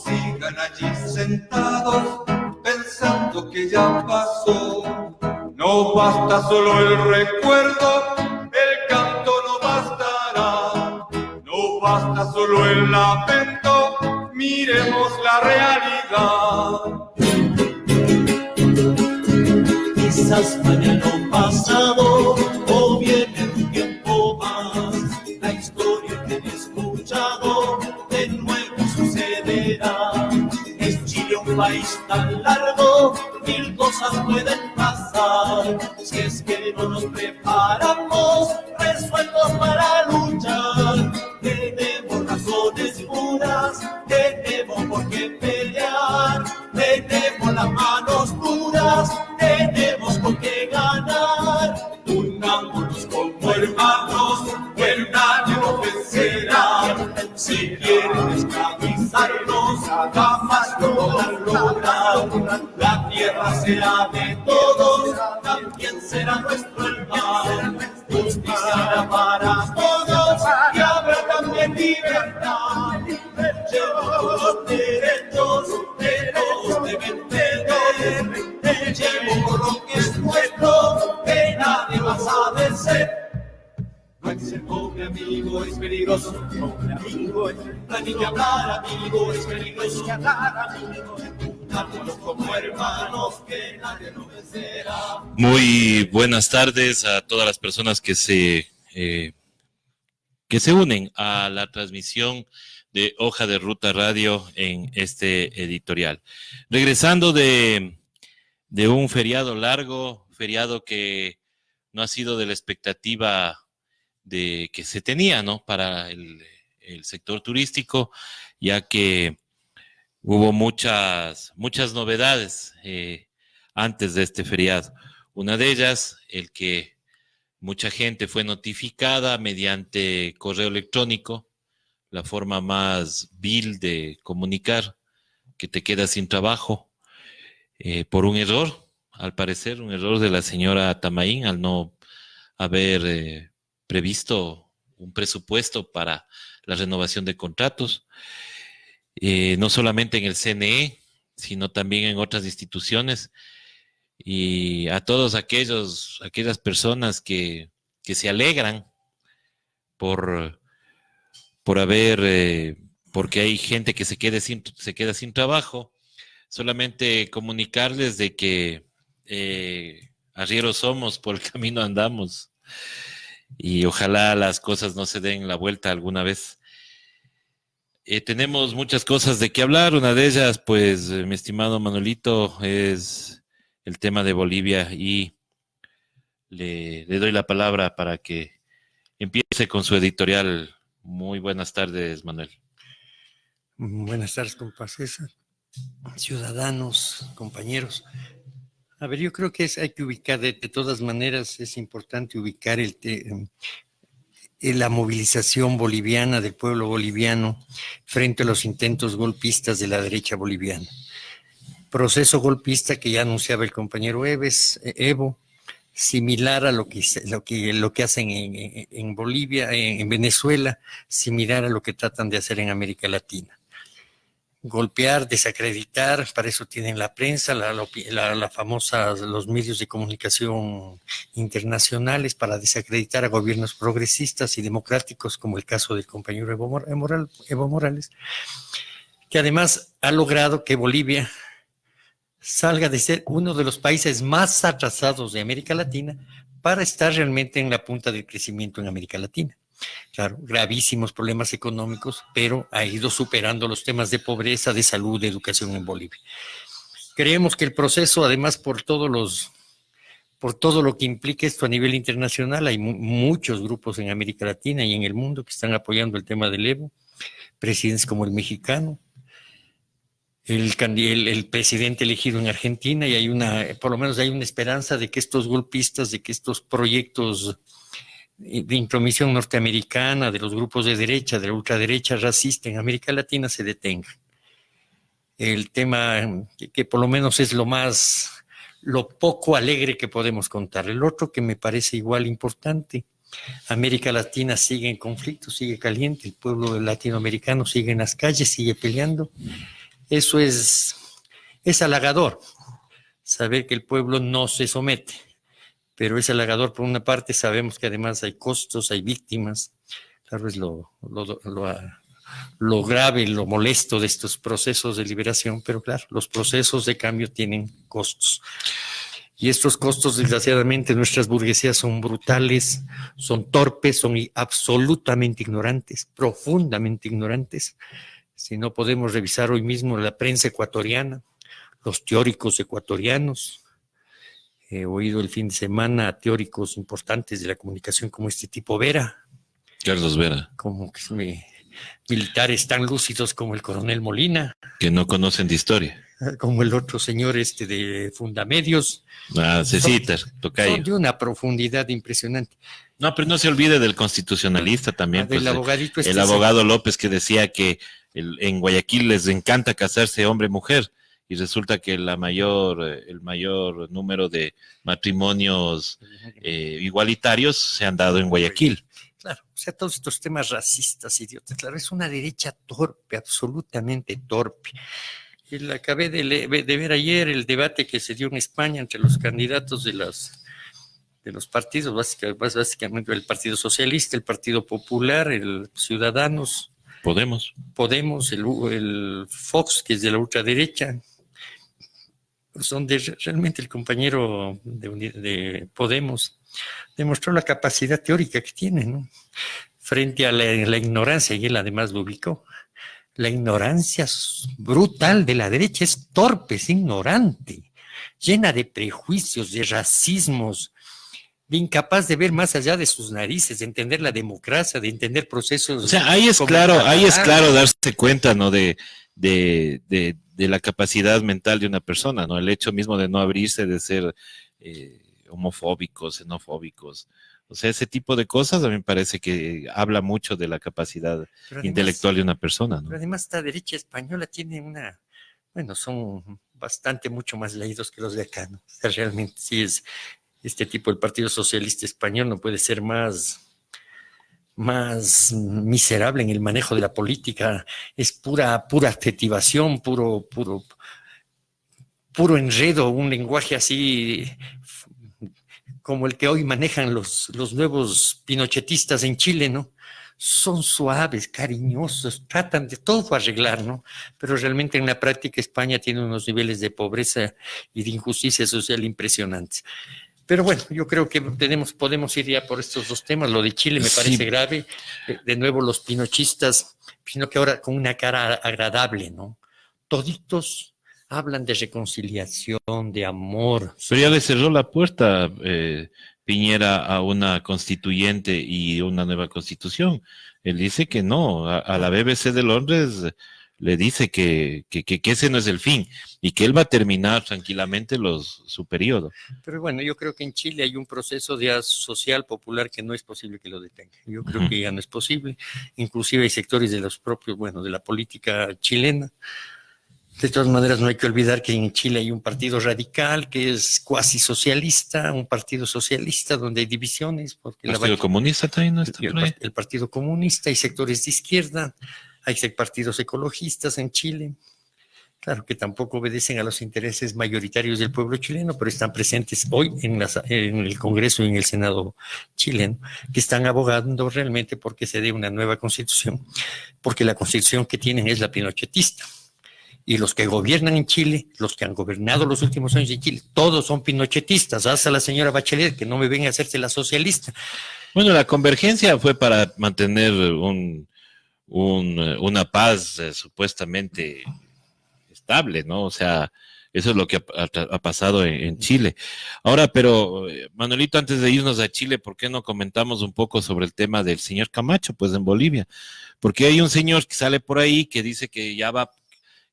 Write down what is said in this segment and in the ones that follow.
sigan allí sentados pensando que ya pasó. No basta solo el recuerdo, el canto no bastará. No basta solo el lamento, miremos la realidad. Quizás mañana o pasado o viene un tiempo más, la historia que he escuchado de nuevo sucederá. Es Chile un país tan largo, mil cosas pueden pasar. Si es que no nos preparamos, resueltos para luchar, tenemos razones puras, tenemos por qué pelear, tenemos las manos duras, tenemos por qué ganar. Unámonos como hermanos, que nadie nos vencerá. Si quieren esclavizarnos, jamás lo podrán lograr. La tierra será de todos, también será nuestro el mar. Justicia para todos y habrá también libertad. Llevo los derechos de todos deben tener. Llevo por lo que es nuestro, que nadie va a vencer. Ser pobre amigo es peligroso, pobre amigo es ni que hablar amigo es peligroso, ni hablar amigo es como hermanos que nadie nos vencerá. Muy buenas tardes a todas las personas que se unen a la transmisión de Hoja de Ruta Radio en este editorial. Regresando de un feriado largo, feriado que no ha sido de la expectativa de que se tenía, ¿no?, para el sector turístico, ya que hubo muchas novedades antes de este feriado. Una de ellas, el que mucha gente fue notificada mediante correo electrónico, la forma más vil de comunicar, que te quedas sin trabajo por un error, al parecer, un error de la señora Tamaín al no haber previsto un presupuesto para la renovación de contratos, no solamente en el CNE, sino también en otras instituciones, y a todos aquellas personas que se alegran por haber, porque hay gente que se queda sin trabajo, solamente comunicarles de que arrieros somos, por el camino andamos, y ojalá las cosas no se den la vuelta alguna vez. Tenemos muchas cosas de qué hablar. Una de ellas, pues, mi estimado Manuelito, es el tema de Bolivia, y le doy la palabra para que empiece con su editorial. Muy buenas tardes, Manuel. Buenas tardes, compa César, ciudadanos, compañeros. A ver, yo creo que hay que ubicar, de todas maneras, es importante ubicar la movilización boliviana del pueblo boliviano frente a los intentos golpistas de la derecha boliviana. Proceso golpista que ya anunciaba el compañero Evo, similar a lo que hacen en Bolivia, en Venezuela, similar a lo que tratan de hacer en América Latina. Golpear, desacreditar, para eso tienen la prensa, la famosa, los medios de comunicación internacionales, para desacreditar a gobiernos progresistas y democráticos, como el caso del compañero Evo Morales, que además ha logrado que Bolivia salga de ser uno de los países más atrasados de América Latina para estar realmente en la punta del crecimiento en América Latina. Claro, gravísimos problemas económicos, pero ha ido superando los temas de pobreza, de salud, de educación en Bolivia. Creemos que el proceso, además, por todo lo que implica esto a nivel internacional, hay muchos grupos en América Latina y en el mundo que están apoyando el tema del Evo, presidentes como el mexicano, el presidente elegido en Argentina, y por lo menos hay una esperanza de que estos golpistas, de que estos proyectos de intromisión norteamericana, de los grupos de derecha, de la ultraderecha racista en América Latina se detengan. El tema que por lo menos es lo poco alegre que podemos contar. El otro que me parece igual importante América Latina sigue en conflicto, sigue caliente, el pueblo latinoamericano sigue en las calles, sigue peleando. Eso es halagador, saber que el pueblo no se somete, pero es halagador por una parte, sabemos que además hay costos, hay víctimas, claro, es lo grave, lo molesto de estos procesos de liberación, pero claro, los procesos de cambio tienen costos. Y estos costos, desgraciadamente, nuestras burguesías son brutales, son torpes, son absolutamente ignorantes, profundamente ignorantes. Si no podemos revisar hoy mismo la prensa ecuatoriana, los teóricos ecuatorianos, he oído el fin de semana a teóricos importantes de la comunicación como este tipo Vera. Carlos Vera. Como militares tan lúcidos como el coronel Molina. Que no conocen de historia. Como el otro señor de Fundamedios. Cecitar, tocayo. Son de una profundidad impresionante. No, pero no se olvide del constitucionalista también. Del abogadito el abogado López, que decía que en Guayaquil les encanta casarse hombre-mujer, y resulta que el mayor número de matrimonios igualitarios se han dado en Guayaquil. Claro, o sea, todos estos temas racistas, idiotas, claro, es una derecha torpe, absolutamente torpe. Y acabé de ver ayer el debate que se dio en España entre los candidatos de los partidos, básicamente el Partido Socialista, el Partido Popular, el Ciudadanos, Podemos, el Fox, que es de la ultraderecha, donde realmente el compañero de Podemos demostró la capacidad teórica que tiene, ¿no? Frente a la ignorancia, y él además lo ubicó. La ignorancia brutal de la derecha es torpe, es ignorante, llena de prejuicios, de racismos, de incapaz de ver más allá de sus narices, de entender la democracia, de entender procesos. O sea, ahí es claro darse cuenta, ¿no? De la capacidad mental de una persona, ¿no? El hecho mismo de no abrirse, de ser homofóbicos, xenofóbicos. O sea, ese tipo de cosas a mí me parece que habla mucho de la capacidad intelectual de una persona, ¿no? Pero además esta derecha española tiene son mucho más leídos que los de acá, ¿no? O sea, realmente sí es este tipo, el Partido Socialista Español no puede ser más miserable en el manejo de la política, es pura adjetivación, puro enredo, un lenguaje así como el que hoy manejan los nuevos pinochetistas en Chile, ¿no? Son suaves, cariñosos, tratan de todo arreglar, ¿no? Pero realmente en la práctica España tiene unos niveles de pobreza y de injusticia social impresionantes. Pero bueno, yo creo que podemos ir ya por estos dos temas. Lo de Chile me parece grave. De nuevo los pinochistas, sino que ahora con una cara agradable, ¿no? Toditos hablan de reconciliación, de amor. Pero ya le cerró la puerta Piñera a una constituyente y una nueva constitución. Él dice que no. A la BBC de Londres le dice que ese no es el fin y que él va a terminar tranquilamente su periodo. Pero bueno, yo creo que en Chile hay un proceso social popular que no es posible que lo detenga. Yo creo que ya no es posible. Inclusive hay sectores de de la política chilena. De todas maneras, no hay que olvidar que en Chile hay un partido radical que es cuasi socialista, un partido socialista donde hay divisiones. Porque ¿El Partido Comunista también no está por ahí? El Partido Comunista, hay sectores de izquierda, hay partidos ecologistas en Chile. Claro que tampoco obedecen a los intereses mayoritarios del pueblo chileno, pero están presentes hoy en el Congreso y en el Senado chileno, que están abogando realmente porque se dé una nueva constitución, porque la constitución que tienen es la pinochetista. Y los que gobiernan en Chile, los que han gobernado los últimos años en Chile, todos son pinochetistas, hasta la señora Bachelet, que no me venga a hacerse la socialista. Bueno, la convergencia fue para mantener una paz supuestamente estable, ¿no? O sea, eso es lo que ha pasado en Chile. Ahora, pero, Manuelito, antes de irnos a Chile, ¿por qué no comentamos un poco sobre el tema del señor Camacho, pues, en Bolivia? Porque hay un señor que sale por ahí que dice que ya va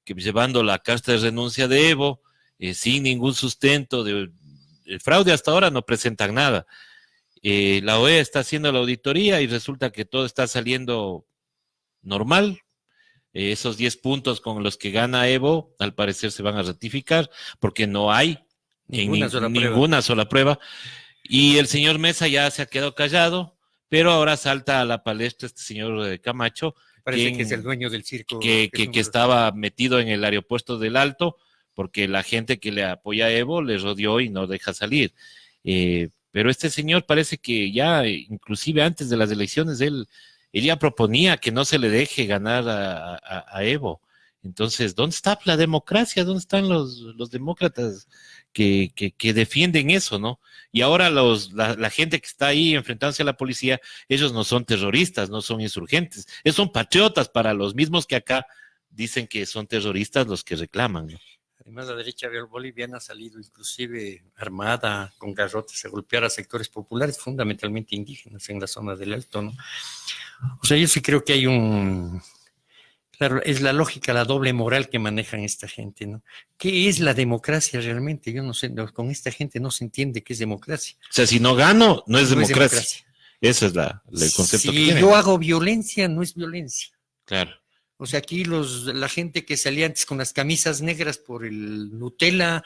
llevando la carta de renuncia de Evo, sin ningún sustento. El fraude hasta ahora no presentan nada. La OEA está haciendo la auditoría y resulta que todo está saliendo normal. Esos 10 puntos con los que gana Evo, al parecer se van a ratificar, porque no hay ninguna sola prueba. Y el señor Mesa ya se ha quedado callado, pero ahora salta a la palestra este señor Camacho, Parece que es el dueño del circo. que estaba metido en el aeropuerto del Alto, porque la gente que le apoya a Evo le rodeó y no deja salir. Pero este señor parece que ya, inclusive antes de las elecciones, él ya proponía que no se le deje ganar a Evo. Entonces, ¿dónde está la democracia? ¿Dónde están los demócratas que defienden eso, no? Y ahora la gente que está ahí enfrentándose a la policía, ellos no son terroristas, no son insurgentes, ellos son patriotas para los mismos que acá dicen que son terroristas los que reclaman, ¿no? Además, la derecha boliviana ha salido inclusive armada, con garrotes, a golpear a sectores populares, fundamentalmente indígenas, en la zona del Alto, ¿no? O sea, yo sí creo que hay claro, es la lógica, la doble moral que manejan esta gente, ¿no? ¿Qué es la democracia realmente? Yo no sé, con esta gente no se entiende qué es democracia. O sea, si no gano, no es No es democracia. Ese es el concepto que Si tienen. yo hago violencia, no es violencia. Claro. O sea, aquí la gente que salía antes con las camisas negras por el Nutella,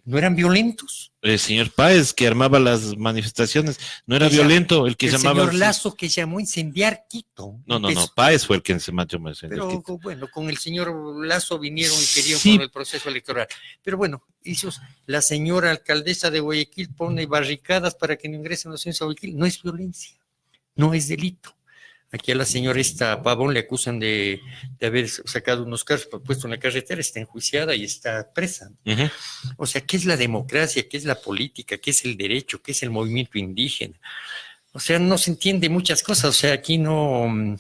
¿no eran violentos? El señor Páez, que armaba las manifestaciones, no era violento, el que el llamaba... señor Lazo, que llamó a incendiar Quito. No, Páez fue el que se mató. Pero bueno, con el señor Lazo vinieron y querían Sí. por el proceso electoral. Pero bueno, la señora alcaldesa de Guayaquil pone barricadas para que no ingresen los señores a Guayaquil. No es violencia, no es delito. Aquí a la señora Pavón le acusan de haber sacado unos carros puesto en la carretera, está enjuiciada y está presa. Uh-huh. O sea, ¿qué es la democracia? ¿Qué es la política? ¿Qué es el derecho? ¿Qué es el movimiento indígena? O sea, no se entiende muchas cosas. O sea, aquí no...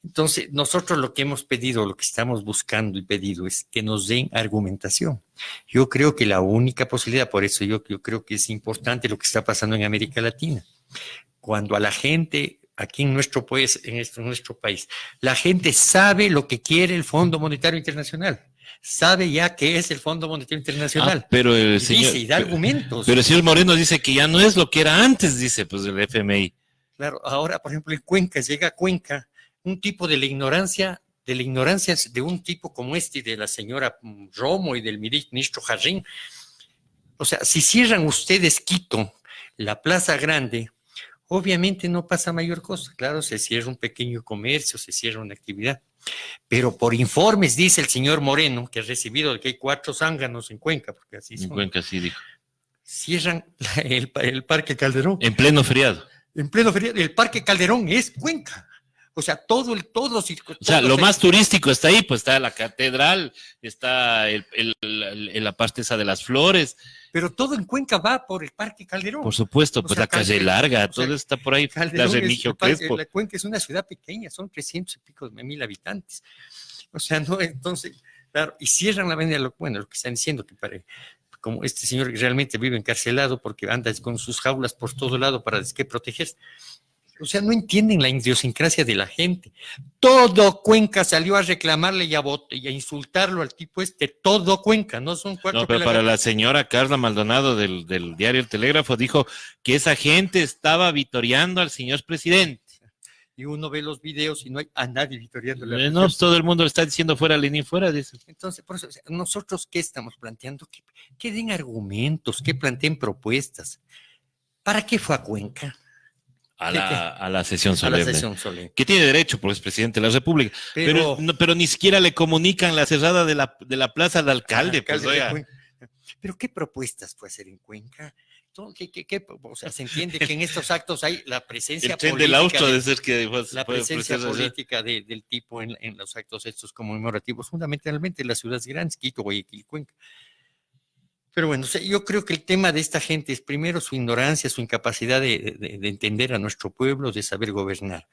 Entonces, nosotros lo que hemos pedido, lo que estamos buscando y pedido es que nos den argumentación. Yo creo que la única posibilidad, por eso yo creo que es importante lo que está pasando en América Latina. Cuando a la gente... Aquí en nuestro país, la gente sabe lo que quiere el Fondo Monetario Internacional. Sabe ya qué es el Fondo Monetario Internacional. Pero el señor, dice y da argumentos. Pero el señor Moreno dice que ya no es lo que era antes, dice pues el FMI. Claro, ahora, por ejemplo, en Cuenca, llega a Cuenca un tipo de la ignorancia de un tipo como este, de la señora Romo y del ministro Jarrín. O sea, si cierran ustedes Quito, la Plaza Grande, obviamente no pasa mayor cosa. Claro, se cierra un pequeño comercio, se cierra una actividad. Pero por informes, dice el señor Moreno, que ha recibido que hay 4 zánganos en Cuenca, porque así son. En Cuenca, sí dijo. Cierran el Parque Calderón. En pleno feriado. En pleno feriado. El Parque Calderón es Cuenca. O sea, todo o sea, lo más turístico está ahí, pues está la catedral, está la parte esa de las flores. Pero todo en Cuenca va por el Parque Calderón. Por supuesto, pues la calle larga, todo está por ahí, la Remigio Crespo. La Cuenca es una ciudad pequeña, son 300 y pico de 1000 habitantes. O sea, no, entonces, claro, y cierran la avenida, bueno, lo que están diciendo, que como este señor realmente vive encarcelado porque anda con sus jaulas por todo lado para protegerse. O sea, no entienden la idiosincrasia de la gente. Todo Cuenca salió a reclamarle y a insultarlo al tipo todo Cuenca, no son 4. No, pero para la señora Carla Maldonado del diario El Telégrafo dijo que esa gente estaba vitoreando al señor presidente. Y uno ve los videos y no hay a nadie vitoreándole. No, todo el mundo le está diciendo fuera, Lenín, fuera, dice. Entonces, por eso, o sea, nosotros, ¿qué estamos planteando? Que den argumentos, que planteen propuestas. ¿Para qué fue a Cuenca? A la sesión solemne. A la sesión solemne. Que tiene derecho, porque es presidente de la República. Pero ni siquiera le comunican la cerrada de la plaza al alcalde. Pues, pero ¿qué propuestas fue hacer en Cuenca? O sea, se entiende que en estos actos hay la presencia política. La presencia política del tipo en los actos estos conmemorativos, fundamentalmente en las ciudades grandes, Quito, Guayaquil, Cuenca. Pero bueno, yo creo que el tema de esta gente es primero su ignorancia, su incapacidad de entender a nuestro pueblo, de saber gobernar.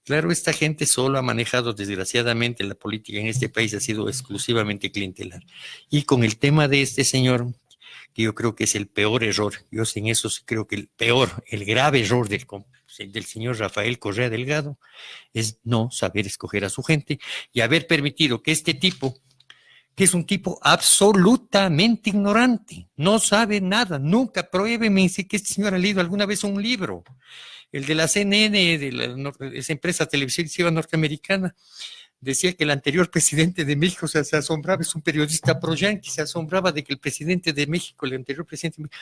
Claro, esta gente solo ha manejado, desgraciadamente, la política en este país ha sido exclusivamente clientelar. Y con el tema de este señor, que yo creo que es el peor error, yo en eso creo que el grave error del señor Rafael Correa Delgado es no saber escoger a su gente y haber permitido que este tipo, que es un tipo absolutamente ignorante, no sabe nada, nunca, pruébeme si que este señor ha leído alguna vez un libro, el de la CNN, esa empresa televisiva norteamericana, decía que el anterior presidente de México se asombraba, es un periodista pro-yanqui, se asombraba de que el presidente de México, el anterior presidente de México,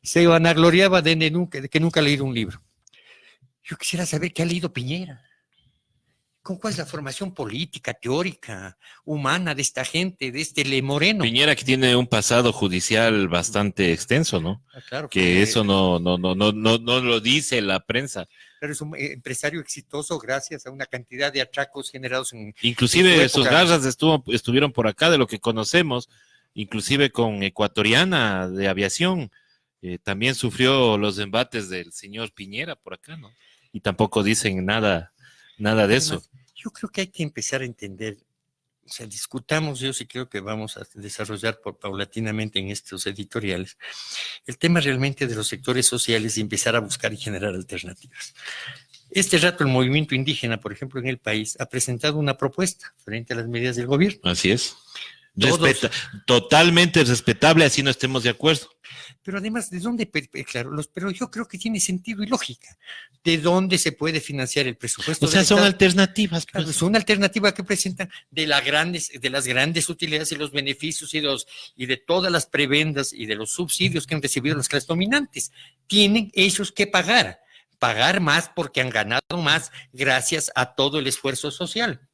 se vanagloriaba de que nunca ha leído un libro. Yo quisiera saber qué ha leído Piñera. ¿Cuál es la formación política, teórica, humana de esta gente, de este Le Moreno? Piñera, que tiene un pasado judicial bastante extenso, ¿no? Claro, Que eso no lo dice la prensa. Pero es un empresario exitoso gracias a una cantidad de atracos generados en... Inclusive en su sus época. garras estuvieron por acá, de lo que conocemos, inclusive con Ecuatoriana de Aviación. También sufrió los embates del señor Piñera por acá, ¿no? Y tampoco dicen nada de eso. Además, yo creo que hay que empezar a entender, o sea, discutamos, yo sí creo que vamos a desarrollar paulatinamente en estos editoriales, el tema realmente de los sectores sociales y empezar a buscar y generar alternativas. Este rato el movimiento indígena, por ejemplo, en el país, ha presentado una propuesta frente a las medidas del gobierno. Así es. Totalmente respetable, así no estemos de acuerdo. Pero además, ¿de dónde? Claro, pero yo creo que tiene sentido y lógica. ¿De dónde se puede financiar el presupuesto? O sea, son alternativas. Claro, Pues. es una alternativa que presentan de las grandes utilidades y los beneficios y de todas las prebendas y de los subsidios que han recibido las clases dominantes. Tienen ellos que pagar más porque han ganado más gracias a todo el esfuerzo social,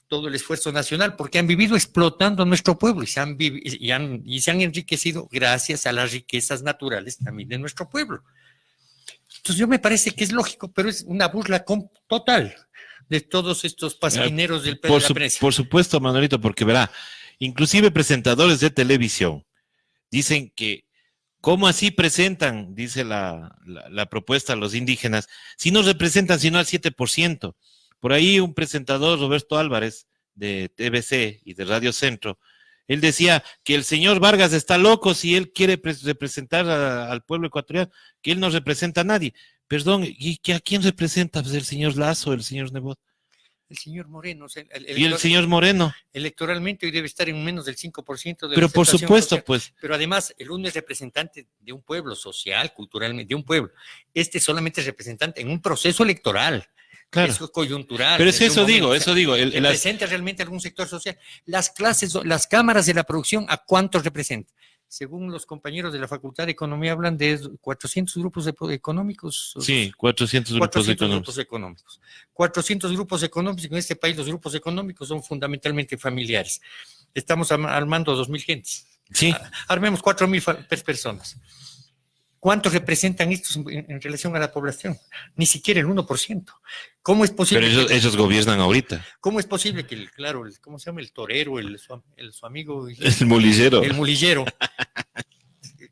todo el esfuerzo nacional, porque han vivido explotando a nuestro pueblo y se han enriquecido gracias a las riquezas naturales también de nuestro pueblo. Entonces yo me parece que es lógico, pero es una burla total de todos estos pasquineros de la prensa. Por supuesto, Manuelito, porque verá, inclusive presentadores de televisión dicen que ¿cómo así presentan, dice la propuesta a los indígenas, si no representan sino al 7%? Por ahí un presentador, Roberto Álvarez, de TVC y de Radio Centro, él decía que el señor Vargas está loco si él quiere representar al pueblo ecuatoriano, que él no representa a nadie. Perdón, ¿y a quién representa? Pues el señor Lazo, el señor Nebot. El señor Moreno. Y el señor Moreno. Electoralmente hoy debe estar en menos del 5% de Pero por supuesto, social. pues. Pero además, el uno es representante de un pueblo social, culturalmente, de un pueblo. Este solamente es representante en un proceso electoral. Claro. Eso es coyuntural. Pero eso digo. ¿Representa realmente algún sector social? Las cámaras de la producción, ¿a cuántos representan? Según los compañeros de la Facultad de Economía, hablan de 400 grupos económicos. Sí, 400 grupos económicos. 400 grupos económicos. En este país los grupos económicos son fundamentalmente familiares. Estamos armando 2.000 gentes. Sí. Armemos 4.000 personas. ¿Cuántos representan estos en relación a la población? Ni siquiera el 1%. ¿Cómo es posible? Pero ellos gobiernan ahorita. ¿Cómo es posible que, ¿cómo se llama? El torero, su amigo. El mulillero. El mulillero.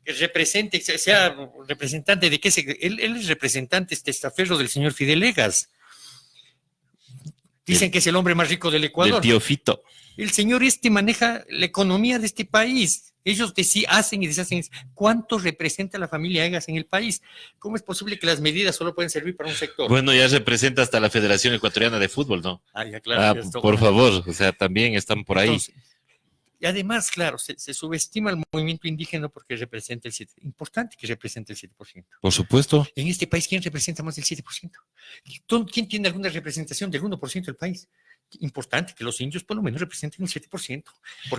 Sea representante de qué él es representante testaferro del señor Fidel Legas. Dicen que es el hombre más rico del Ecuador. Del tío Fito. El señor maneja la economía de este país. Ellos hacen y deshacen. ¿Cuánto representa la familia Egas en el país? ¿Cómo es posible que las medidas solo pueden servir para un sector? Bueno, ya representa hasta la Federación Ecuatoriana de Fútbol, ¿no? Ya, claro. Por favor, o sea, también están por ahí. Entonces, y además, claro, se subestima el movimiento indígena porque representa el 7%. Importante que represente el 7%. Por supuesto. En este país, ¿quién representa más del 7%? ¿Quién tiene alguna representación del 1% del país? Importante que los indios por lo menos representen un 7%.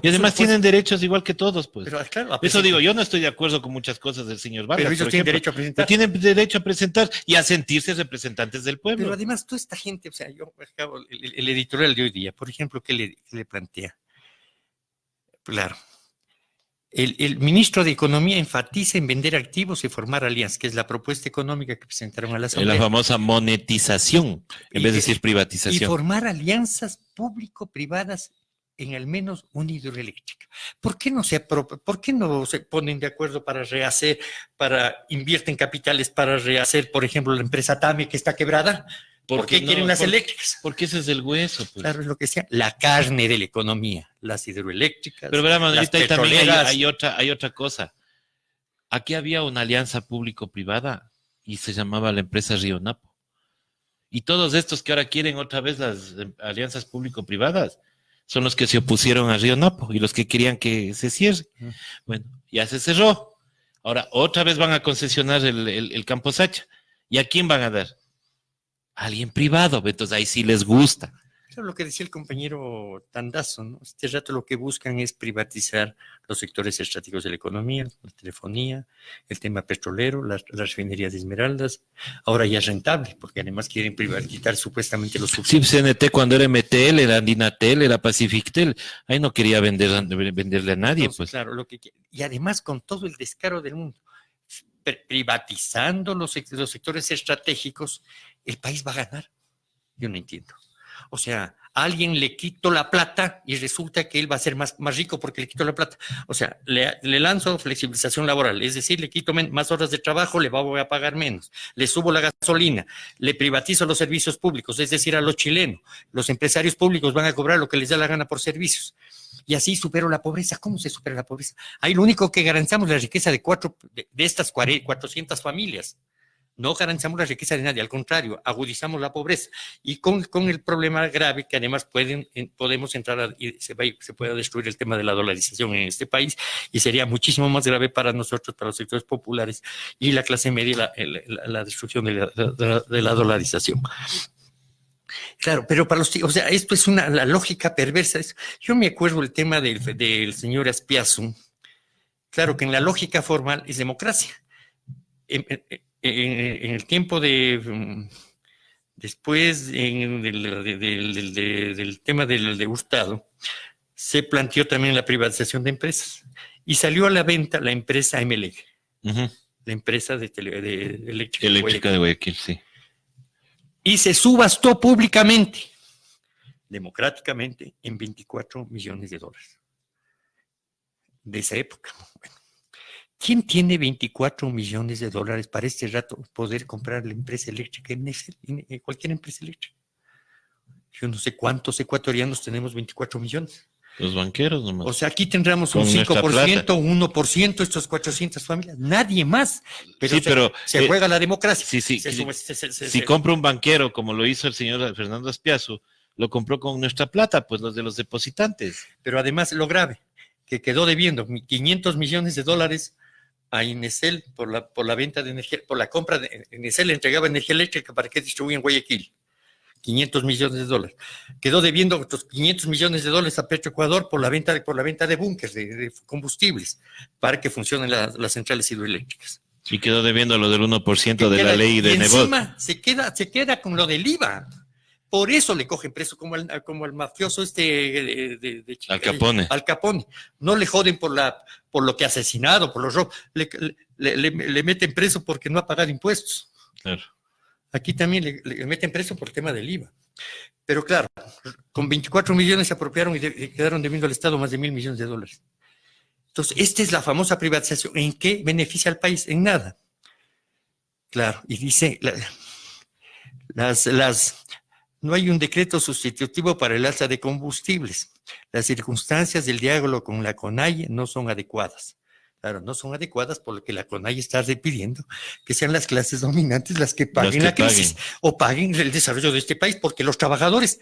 Y además tienen derechos igual que todos, pues. Pero, claro, eso digo, yo no estoy de acuerdo con muchas cosas del señor Vargas. Pero ellos tienen derecho a presentar. Tienen derecho a presentar y a sentirse representantes del pueblo. Pero además toda esta gente, o sea, yo acabo el editorial de hoy día, por ejemplo, ¿qué le plantea? Claro. El ministro de Economía enfatiza en vender activos y formar alianzas, que es la propuesta económica que presentaron a la Asamblea. La famosa monetización, en vez de decir privatización. Y formar alianzas público-privadas en al menos una hidroeléctrica. ¿Por qué no se ponen de acuerdo invierten capitales para rehacer, por ejemplo, la empresa TAME que está quebrada? ¿Por qué quieren las eléctricas? Porque ese es el hueso. Pues. Claro, es lo que sea, la carne de la economía, las hidroeléctricas. Pero verá, Manuelita, ahí también hay otra cosa. Aquí había una alianza público-privada y se llamaba la empresa Río Napo. Y todos estos que ahora quieren otra vez las alianzas público-privadas son los que se opusieron a Río Napo y los que querían que se cierre. Bueno, ya se cerró. Ahora otra vez van a concesionar el Campo Sacha. ¿Y a quién van a dar? A alguien privado, entonces ahí sí les gusta. Claro, lo que decía el compañero Tandazo, ¿no? Este rato lo que buscan es privatizar los sectores estratégicos de la economía, la telefonía, el tema petrolero, las refinerías de Esmeraldas. Ahora ya es rentable, porque además quieren privatizar supuestamente los Sí, subsidios. CNT cuando era MTL, era Andinatel, era Pacifictel, ahí no quería venderle a nadie, Entonces, pues. claro, y además con todo el descaro del mundo, privatizando los sectores estratégicos, el país va a ganar. Yo no entiendo. O sea, a alguien le quito la plata y resulta que él va a ser más rico porque le quito la plata. O sea, le lanzo flexibilización laboral, es decir, le quito más horas de trabajo, le voy a pagar menos. Le subo la gasolina, le privatizo los servicios públicos, es decir, a los chilenos. Los empresarios públicos van a cobrar lo que les da la gana por servicios. Y así supero la pobreza. ¿Cómo se supera la pobreza? Ahí lo único que garantizamos es la riqueza de estas 400 familias. No garantizamos la riqueza de nadie, al contrario, agudizamos la pobreza y con el problema grave que además podemos entrar y se puede destruir el tema de la dolarización en este país y sería muchísimo más grave para nosotros, para los sectores populares y la clase media, la destrucción de la dolarización. Claro, pero para los, o sea, esto es la lógica perversa. Yo me acuerdo el tema del señor Azpiazu. Claro que en la lógica formal es democracia. En el tiempo después del tema de Hurtado, se planteó también la privatización de empresas y salió a la venta la empresa MLG, la empresa de eléctrica de Guayaquil, sí. Y se subastó públicamente, democráticamente, en $24 millones. De esa época. Bueno, ¿quién tiene $24 millones para este rato poder comprar la empresa eléctrica en cualquier empresa eléctrica? Yo no sé cuántos ecuatorianos tenemos 24 millones. Los banqueros nomás. O sea, aquí tendremos un 5%, un 1%, estos 400 familias, nadie más. Pero, sí, se juega la democracia. Sí, sí. Si compra un banquero, como lo hizo el señor Fernando Azpiazu, lo compró con nuestra plata, pues los de los depositantes. Pero además lo grave, que quedó debiendo $500 millones a Inesel por la venta de energía, por la compra de Inesel le entregaba energía eléctrica para que distribuya en Guayaquil. $500 millones. Quedó debiendo otros $500 millones a Petroecuador por la venta de búnkers de combustibles para que funcionen las centrales hidroeléctricas. Y quedó debiendo lo del 1% de la ley de Nebot. Encima se queda con lo del IVA. Por eso le cogen preso como al mafioso de Al Capone. Al Capone. No le joden por lo que ha asesinado, por los robos. Le meten preso porque no ha pagado impuestos. Claro. Aquí también le meten preso por el tema del IVA. Pero claro, con 24 millones se apropiaron y quedaron debiendo al Estado más de $1,000 millones. Entonces, esta es la famosa privatización. ¿En qué beneficia al país? En nada. Claro, y dice, no hay un decreto sustitutivo para el alza de combustibles. Las circunstancias del diálogo con la CONAIE no son adecuadas. Claro, no son adecuadas por lo que la CONAIE está pidiendo que sean las clases dominantes las que paguen la crisis o paguen el desarrollo de este país, porque los trabajadores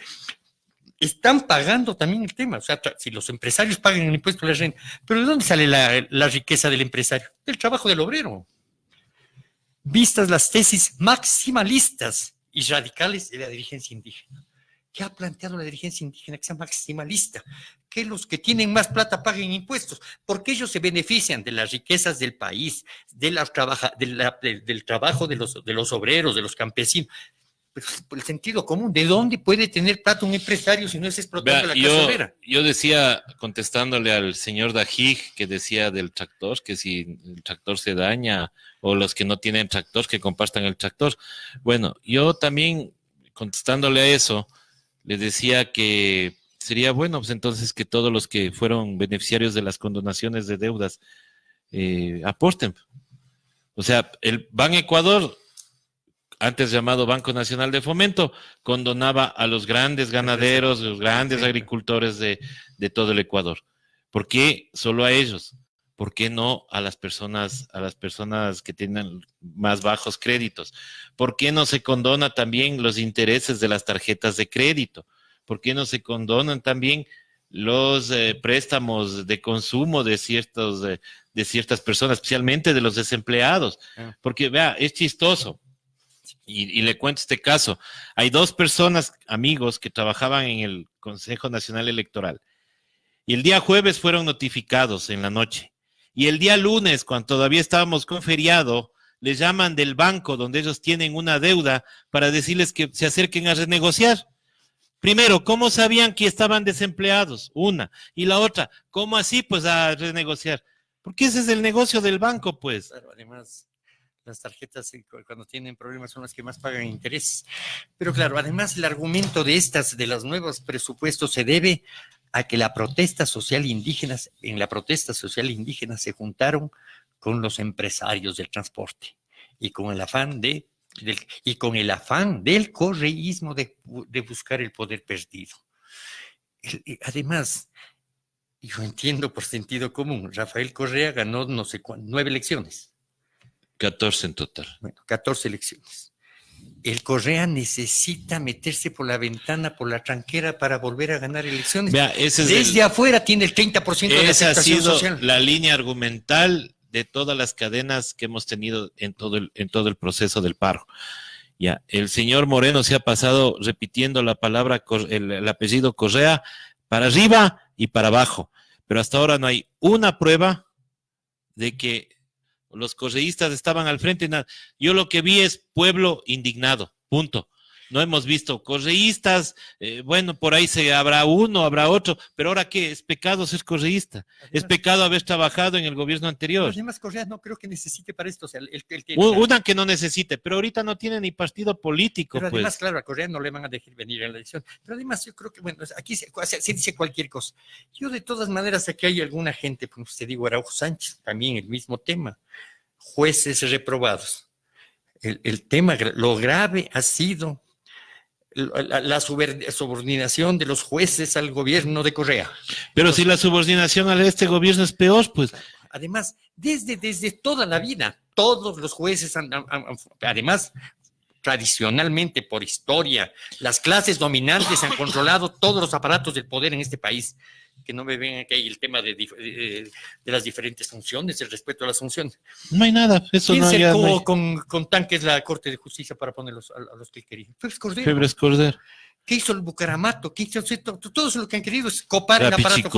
están pagando también el tema. O sea, si los empresarios pagan el impuesto a la renta, pero ¿de dónde sale la riqueza del empresario? Del trabajo del obrero. Vistas las tesis maximalistas y radicales de la dirigencia indígena. ¿Qué ha planteado la dirigencia indígena? Que sea maximalista, que los que tienen más plata paguen impuestos, porque ellos se benefician de las riquezas del país, del trabajo de los obreros, de los campesinos. Pero por el sentido común, ¿de dónde puede tener plata un empresario si no es explotando la clase obrera? Yo decía, contestándole al señor Dajig, que decía del tractor, que si el tractor se daña, o los que no tienen tractor, que compartan el tractor. Bueno, yo también, contestándole a eso, le decía que sería bueno, pues entonces, que todos los que fueron beneficiarios de las condonaciones de deudas aporten. O sea, el Ban Ecuador, antes llamado Banco Nacional de Fomento, condonaba a los grandes ganaderos, los grandes agricultores de todo el Ecuador. ¿Por qué solo a ellos? ¿Por qué no a las personas que tienen más bajos créditos? ¿Por qué no se condona también los intereses de las tarjetas de crédito? ¿Por qué no se condonan también los préstamos de consumo de ciertas personas, especialmente de los desempleados? Porque, vea, es chistoso. Y le cuento este caso. Hay dos personas, amigos, que trabajaban en el Consejo Nacional Electoral. Y el día jueves fueron notificados en la noche. Y el día lunes, cuando todavía estábamos con feriado, les llaman del banco donde ellos tienen una deuda para decirles que se acerquen a renegociar. Primero, ¿cómo sabían que estaban desempleados? Una. Y la otra, ¿cómo así? Pues a renegociar. Porque ese es el negocio del banco, pues. Claro, además, las tarjetas cuando tienen problemas son las que más pagan intereses. Pero claro, además el argumento de los nuevos presupuestos se debe a que la protesta social indígena, en la protesta social indígena se juntaron con los empresarios del transporte y con el afán del correísmo de buscar el poder perdido. Además, yo entiendo por sentido común, Rafael Correa ganó no sé cuántas, 9 elecciones. 14 en total. Bueno, 14 elecciones. El Correa necesita meterse por la ventana, por la tranquera para volver a ganar elecciones. Vea, ese es desde afuera tiene el 30% de la esa ha aceptación sido social. la línea argumental de todas las cadenas que hemos tenido en todo el proceso del paro. Ya, el señor Moreno se ha pasado repitiendo la palabra, el apellido Correa para arriba y para abajo, pero hasta ahora no hay una prueba de que los correístas estaban al frente. Nada. Yo lo que vi es pueblo indignado, punto. No hemos visto correístas, bueno, por ahí habrá uno, habrá otro, pero ahora ¿qué? Es pecado ser correísta, es pecado haber trabajado en el gobierno anterior. Los demás Correa no creo que necesite para esto, o sea, Una que no necesite, pero ahorita no tiene ni partido político. Pero además, pues. claro, a Correa no le van a dejar venir a la elección. Pero además yo creo que, bueno, aquí se dice cualquier cosa. Yo de todas maneras, aquí hay alguna gente, pues te digo, Araujo Sánchez, también el mismo tema, jueces reprobados. El tema, lo grave ha sido la subordinación de los jueces al gobierno de Correa. Pero entonces, si la subordinación a este gobierno es peor, pues. Además, desde toda la vida, todos los jueces además, tradicionalmente, por historia, las clases dominantes han controlado todos los aparatos del poder en este país. Que no me ven que hay el tema de las diferentes funciones, el respeto a las funciones. No hay nada, eso ¿Quién no hay. cercó No hay... con tanques la Corte de Justicia para ponerlos a los que querían? Febres Cordero. Febres Cordero. ¿Qué hizo el Bucaramato? ¿Qué hizo? Todo eso lo que han querido es copar el aparato.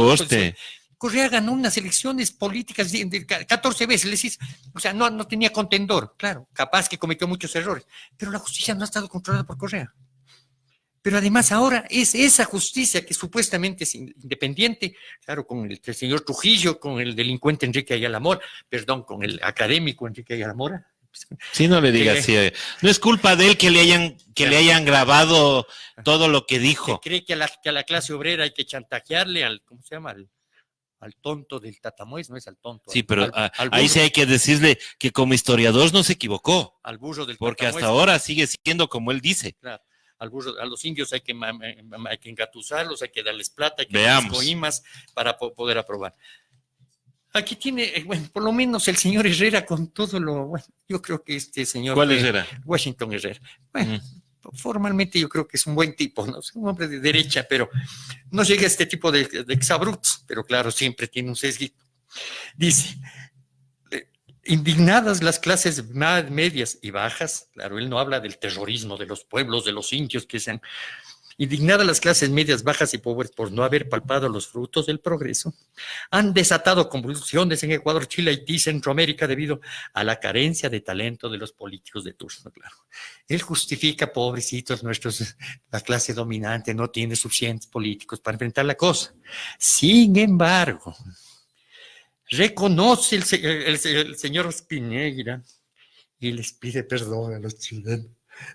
Correa ganó unas elecciones políticas de 14 veces, o sea, no tenía contendor, claro, capaz que cometió muchos errores, pero la justicia no ha estado controlada por Correa. Pero además ahora es esa justicia que supuestamente es independiente, claro, con el señor Trujillo, con el delincuente Enrique Ayala Mora, perdón, con el académico Enrique Ayala Mora. Sí, no le digas, sí, no es culpa de él que le hayan grabado todo lo que dijo. Que cree que a la clase obrera hay que chantajearle al, ¿cómo se llama? Al tonto del Tatamois, no es al tonto. Sí, pero ahí sí hay que decirle que como historiador no se equivocó. Al burro del porque Tatamois, hasta ahora sigue siendo como él dice. Claro. A los indios hay que engatusarlos, hay que darles plata, hay que darles coimas para poder aprobar. Aquí tiene, bueno, por lo menos el señor Herrera con todo lo, bueno, yo creo que este señor... ¿Cuál Herrera? Washington Herrera. Bueno, formalmente yo creo que es un buen tipo, ¿no? Es un hombre de derecha, pero no llega a este tipo de exabruptos, pero claro, siempre tiene un sesguito. Dice... Indignadas las clases medias y bajas, claro, él no habla del terrorismo de los pueblos, de los indios que sean, indignadas las clases medias, bajas y pobres por no haber palpado los frutos del progreso, han desatado convulsiones en Ecuador, Chile, Haití, Centroamérica debido a la carencia de talento de los políticos de turno, claro. Él justifica, pobrecitos nuestros, la clase dominante no tiene suficientes políticos para enfrentar la cosa. Sin embargo... Reconoce el señor Piñera y les pide perdón a los chilenos.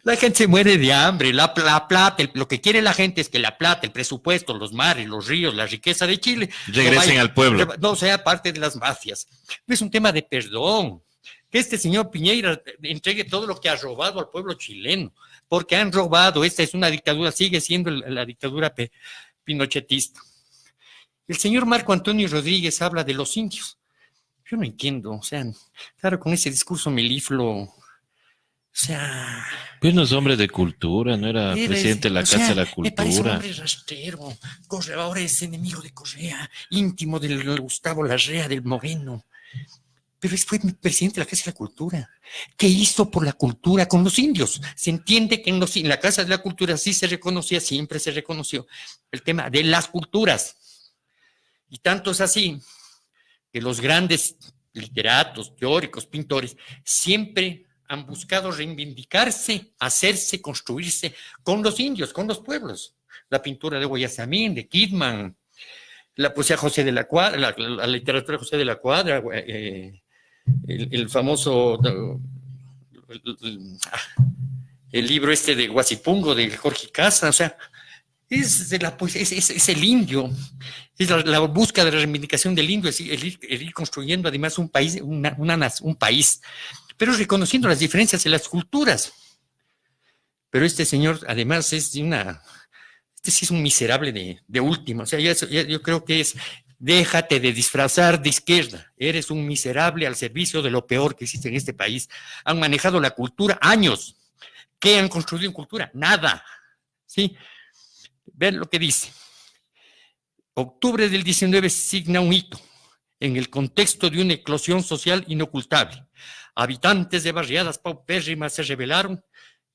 La gente se muere de hambre, la plata, lo que quiere la gente es que la plata, el presupuesto, los mares, los ríos, la riqueza de Chile regresen al pueblo. No sea parte de las mafias. No es un tema de perdón. Que este señor Piñera entregue todo lo que ha robado al pueblo chileno, porque han robado, esta es una dictadura, sigue siendo la dictadura pinochetista. El señor Marco Antonio Rodríguez habla de los indios. Yo no entiendo, o sea, claro, con ese discurso melifluo, o sea... Pues no es hombre de cultura, no era presidente de la Casa de la Cultura. Me parece un hombre rastrero. Ahora es enemigo de Correa, íntimo del Gustavo Larrea, del Moreno. pero fue presidente de la Casa de la Cultura. ¿Qué hizo por la cultura con los indios? Se entiende que en la Casa de la Cultura sí se reconocía, siempre se reconoció el tema de las culturas. Y tanto es así que los grandes literatos, teóricos, pintores, siempre han buscado reivindicarse, hacerse, construirse con los indios, con los pueblos. La pintura de Guayasamín, de Kidman, la poesía José de la Cuadra, la literatura de José de la Cuadra, el famoso, el libro este de Guasipungo, de Jorge Casa, o sea, es el indio, es la búsqueda de la reivindicación del indio, es el ir construyendo además un país, un país, pero reconociendo las diferencias de las culturas. Pero este señor además es este sí es un miserable de última, o sea, yo creo que es, déjate de disfrazar de izquierda, eres un miserable al servicio de lo peor que existe en este país. Han manejado la cultura años. ¿Qué han construido en cultura? Nada, ¿sí? Vean lo que dice. Octubre del 19 signa un hito en el contexto de una eclosión social inocultable. Habitantes de barriadas paupérrimas se rebelaron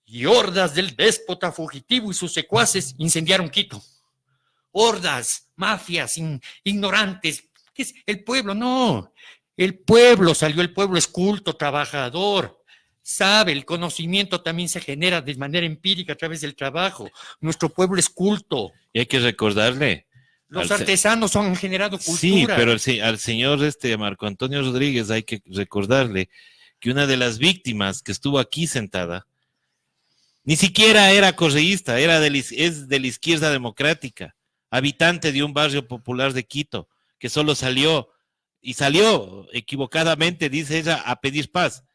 y hordas del déspota fugitivo y sus secuaces incendiaron Quito. Hordas, mafias, ignorantes. ¿Qué es? El pueblo, no. El pueblo salió, el pueblo es culto, trabajador. Sabe, el conocimiento también se genera de manera empírica a través del trabajo. Nuestro pueblo es culto. Y hay que recordarle. Los artesanos han generado cultura. Sí, pero al señor Marco Antonio Rodríguez hay que recordarle que una de las víctimas que estuvo aquí sentada ni siquiera era correísta, es de la izquierda democrática, habitante de un barrio popular de Quito, que solo salió equivocadamente, dice ella, a pedir paz,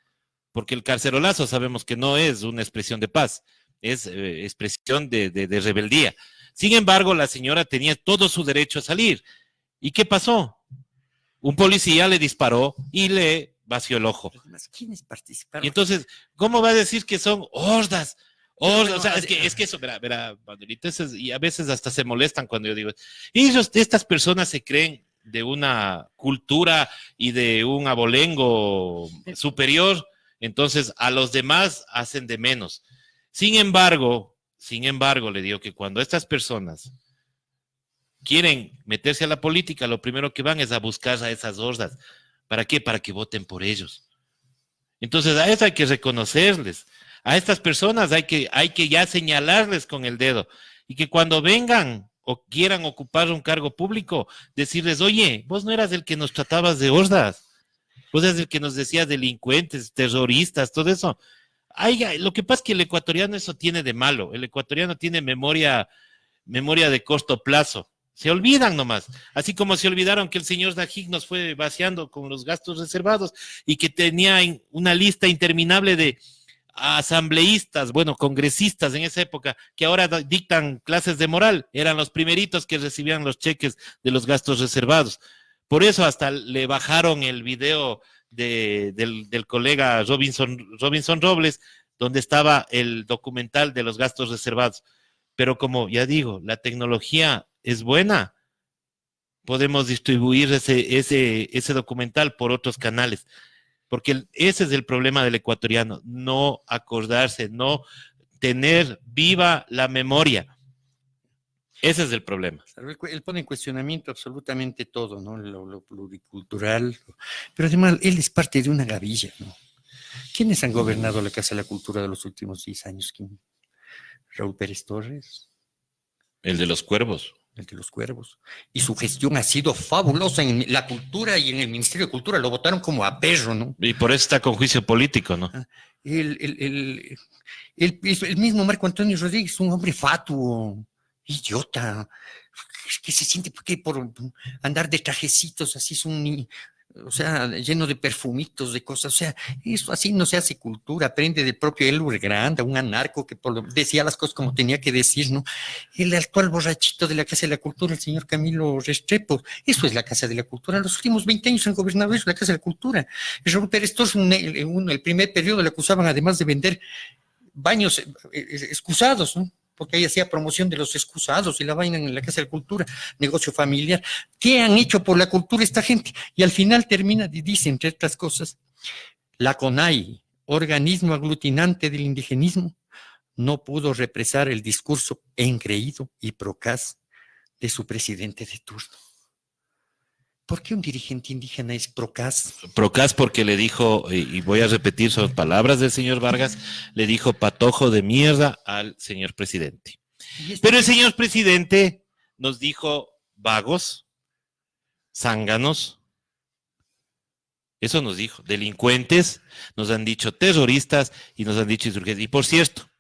porque el carcerolazo sabemos que no es una expresión de paz, es expresión de rebeldía. Sin embargo, la señora tenía todo su derecho a salir. ¿Y qué pasó? Un policía le disparó y le vació el ojo. ¿Quiénes participaron? Y entonces, ¿cómo va a decir que son hordas? O sea, es que eso, verá, Manuelito, y a veces hasta se molestan cuando yo digo, estas personas se creen de una cultura y de un abolengo superior, entonces a los demás hacen de menos. Sin embargo, le digo que cuando estas personas quieren meterse a la política, lo primero que van es a buscar a esas hordas. ¿Para qué? Para que voten por ellos. Entonces a eso hay que reconocerles. A estas personas hay que ya señalarles con el dedo y que cuando vengan o quieran ocupar un cargo público, decirles, oye, vos no eras el que nos tratabas de hordas, vos eras el que nos decías delincuentes, terroristas, todo eso. Lo que pasa es que el ecuatoriano eso tiene de malo, el ecuatoriano tiene memoria de corto plazo, se olvidan nomás, así como se olvidaron que el señor Najik nos fue vaciando con los gastos reservados y que tenía una lista interminable de asambleístas, congresistas en esa época, que ahora dictan clases de moral, eran los primeritos que recibían los cheques de los gastos reservados. Por eso hasta le bajaron el video del colega Robinson Robles, donde estaba el documental de los gastos reservados. Pero como ya digo, la tecnología es buena, podemos distribuir ese documental por otros canales. Porque ese es el problema del ecuatoriano, no acordarse, no tener viva la memoria. Ese es el problema. Él pone en cuestionamiento absolutamente todo, ¿no? Lo pluricultural, pero además él es parte de una gavilla, ¿no? ¿Quiénes han gobernado la Casa de la Cultura de los últimos 10 años? ¿Quién? Raúl Pérez Torres. El de los Cuervos. El de los Cuervos. Y su gestión ha sido fabulosa en la cultura y en el Ministerio de Cultura. Lo votaron como a perro, ¿no? Y por eso está con juicio político, ¿no? El mismo Marco Antonio Rodríguez, un hombre fatuo, idiota, que se siente porque por andar de trajecitos así es lleno de perfumitos, de cosas, o sea, eso así no se hace cultura, aprende del propio Elur Granda, un anarco que decía las cosas como tenía que decir, ¿no? El actual borrachito de la Casa de la Cultura, el señor Camilo Restrepo, eso es la Casa de la Cultura, los últimos 20 años han gobernado eso, la Casa de la Cultura. Raúl Pérez Torres, el primer periodo le acusaban además de vender baños excusados, ¿no? porque ahí hacía promoción de los excusados y la vaina en la Casa de Cultura, negocio familiar. ¿Qué han hecho por la cultura esta gente? Y al final termina y dice, entre otras cosas, la CONAI, organismo aglutinante del indigenismo, no pudo represar el discurso engreído y procaz de su presidente de turno. ¿Por qué un dirigente indígena es procaz? Procaz porque le dijo, y voy a repetir, son palabras del señor Vargas, le dijo patojo de mierda al señor presidente. Pero el señor presidente nos dijo vagos, zánganos, eso nos dijo, delincuentes, nos han dicho terroristas y nos han dicho insurgentes. Y por cierto,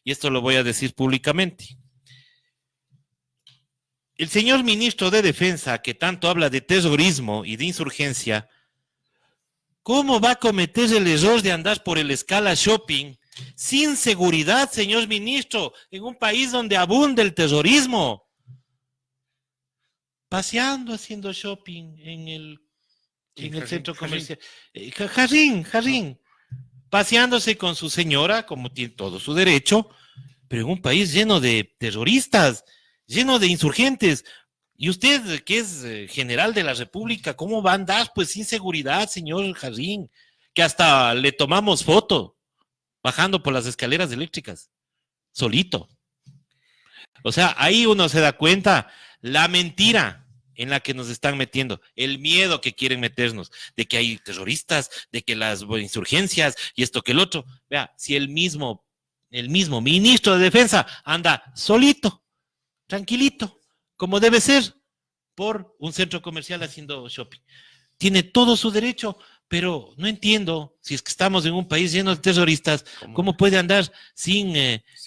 y esto lo voy a decir públicamente, el señor ministro de Defensa, que tanto habla de terrorismo y de insurgencia, ¿cómo va a cometer el error de andar por el Scala Shopping sin seguridad, señor ministro, en un país donde abunda el terrorismo? Paseando, haciendo shopping en el centro comercial. Jarrín, paseándose con su señora, como tiene todo su derecho, pero en un país lleno de terroristas, lleno de insurgentes. Y usted, que es general de la República, ¿cómo va a andar pues sin seguridad, señor Jarrín? Que hasta le tomamos foto bajando por las escaleras eléctricas, solito. O sea, ahí uno se da cuenta la mentira en la que nos están metiendo, el miedo que quieren meternos, de que hay terroristas, de que las insurgencias y esto que el otro. Vea, si el mismo ministro de Defensa anda solito, tranquilito, como debe ser, por un centro comercial haciendo shopping. Tiene todo su derecho, pero no entiendo, si es que estamos en un país lleno de terroristas, ¿cómo puede andar sin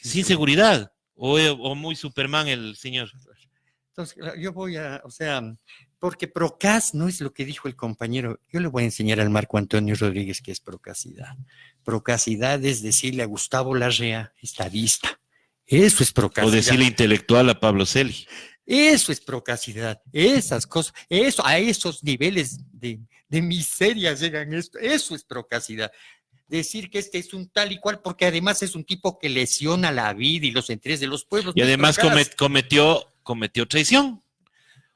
seguridad? O muy Superman el señor. Entonces, yo voy a, o sea, porque procaz no es lo que dijo el compañero. Yo le voy a enseñar al Marco Antonio Rodríguez qué es procacidad. Procacidad es decirle a Gustavo Larrea, estadista. Eso es procacidad. O decirle intelectual a Pablo Celi. Eso es procacidad. Esas cosas, eso, a esos niveles de miseria llegan esto. Eso es procacidad. Decir que este es un tal y cual, porque además es un tipo que lesiona la vida y los intereses de los pueblos. Y además cometió traición.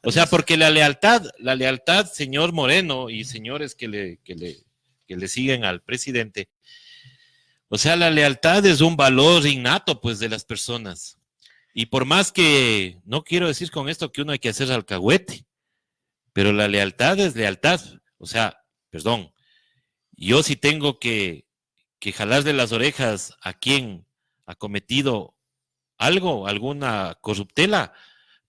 O sea, porque la lealtad, señor Moreno y señores que le siguen al presidente, o sea, la lealtad es un valor innato, pues, de las personas. Y por más que, no quiero decir con esto que uno hay que hacer alcahuete, pero la lealtad es lealtad. O sea, perdón, yo sí tengo que jalar de las orejas a quien ha cometido algo, alguna corruptela,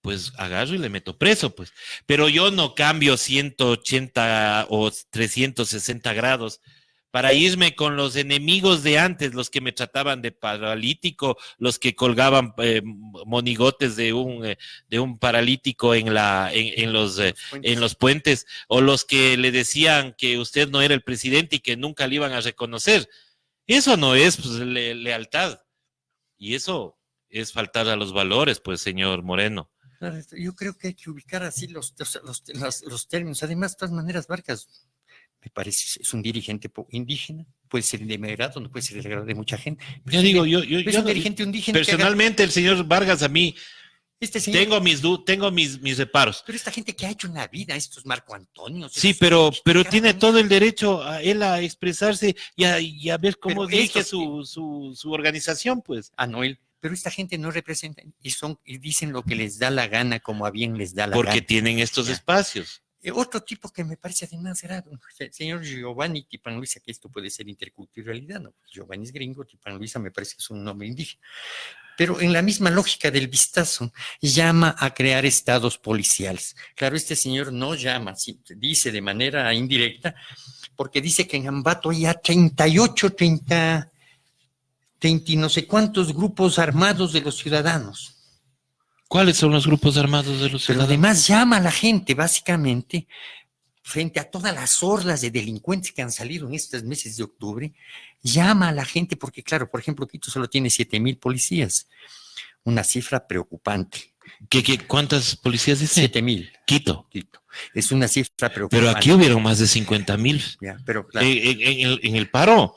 pues agarro y le meto preso, pues. Pero yo no cambio 180 o 360 grados para irme con los enemigos de antes, los que me trataban de paralítico, los que colgaban monigotes de un paralítico en los puentes, o los que le decían que usted no era el presidente y que nunca le iban a reconocer. Eso no es pues, lealtad. Y eso es faltar a los valores, pues, señor Moreno. Yo creo que hay que ubicar así los términos. Además, de todas maneras, Vargas, me parece, es un dirigente indígena, puede ser de mi agrado, no puede ser del agrado de mucha gente. Ya digo, yo es un dirigente indígena. Personalmente, el señor Vargas, a mí, señor, tengo mis reparos. Pero esta gente que ha hecho una vida, estos Marco Antonio. Sí, pero tiene todo el derecho a él a expresarse y a ver cómo dirige su organización, pues. Noel. Pero esta gente no representa y dicen lo que les da la gana, como a bien les da la gana. Porque tienen estos espacios. Otro tipo que me parece además era el señor Giovanni Tipanluisa, que esto puede ser interculturalidad, ¿no? Giovanni es gringo, Tipanluisa me parece que es un nombre indígena. Pero en la misma lógica del vistazo, llama a crear estados policiales. Claro, este señor no llama, dice de manera indirecta, porque dice que en Ambato hay 30 y no sé cuántos grupos armados de los ciudadanos. ¿Cuáles son los grupos armados de los ciudadanos? Pero además llama a la gente, básicamente, frente a todas las hordas de delincuentes que han salido en estos meses de octubre, llama a la gente, porque claro, por ejemplo, Quito solo tiene 7,000 policías, una cifra preocupante. ¿Cuántas policías dice? 7,000. Quito. Es una cifra preocupante. Pero aquí hubieron más de 50,000. Ya, pero claro. En el paro.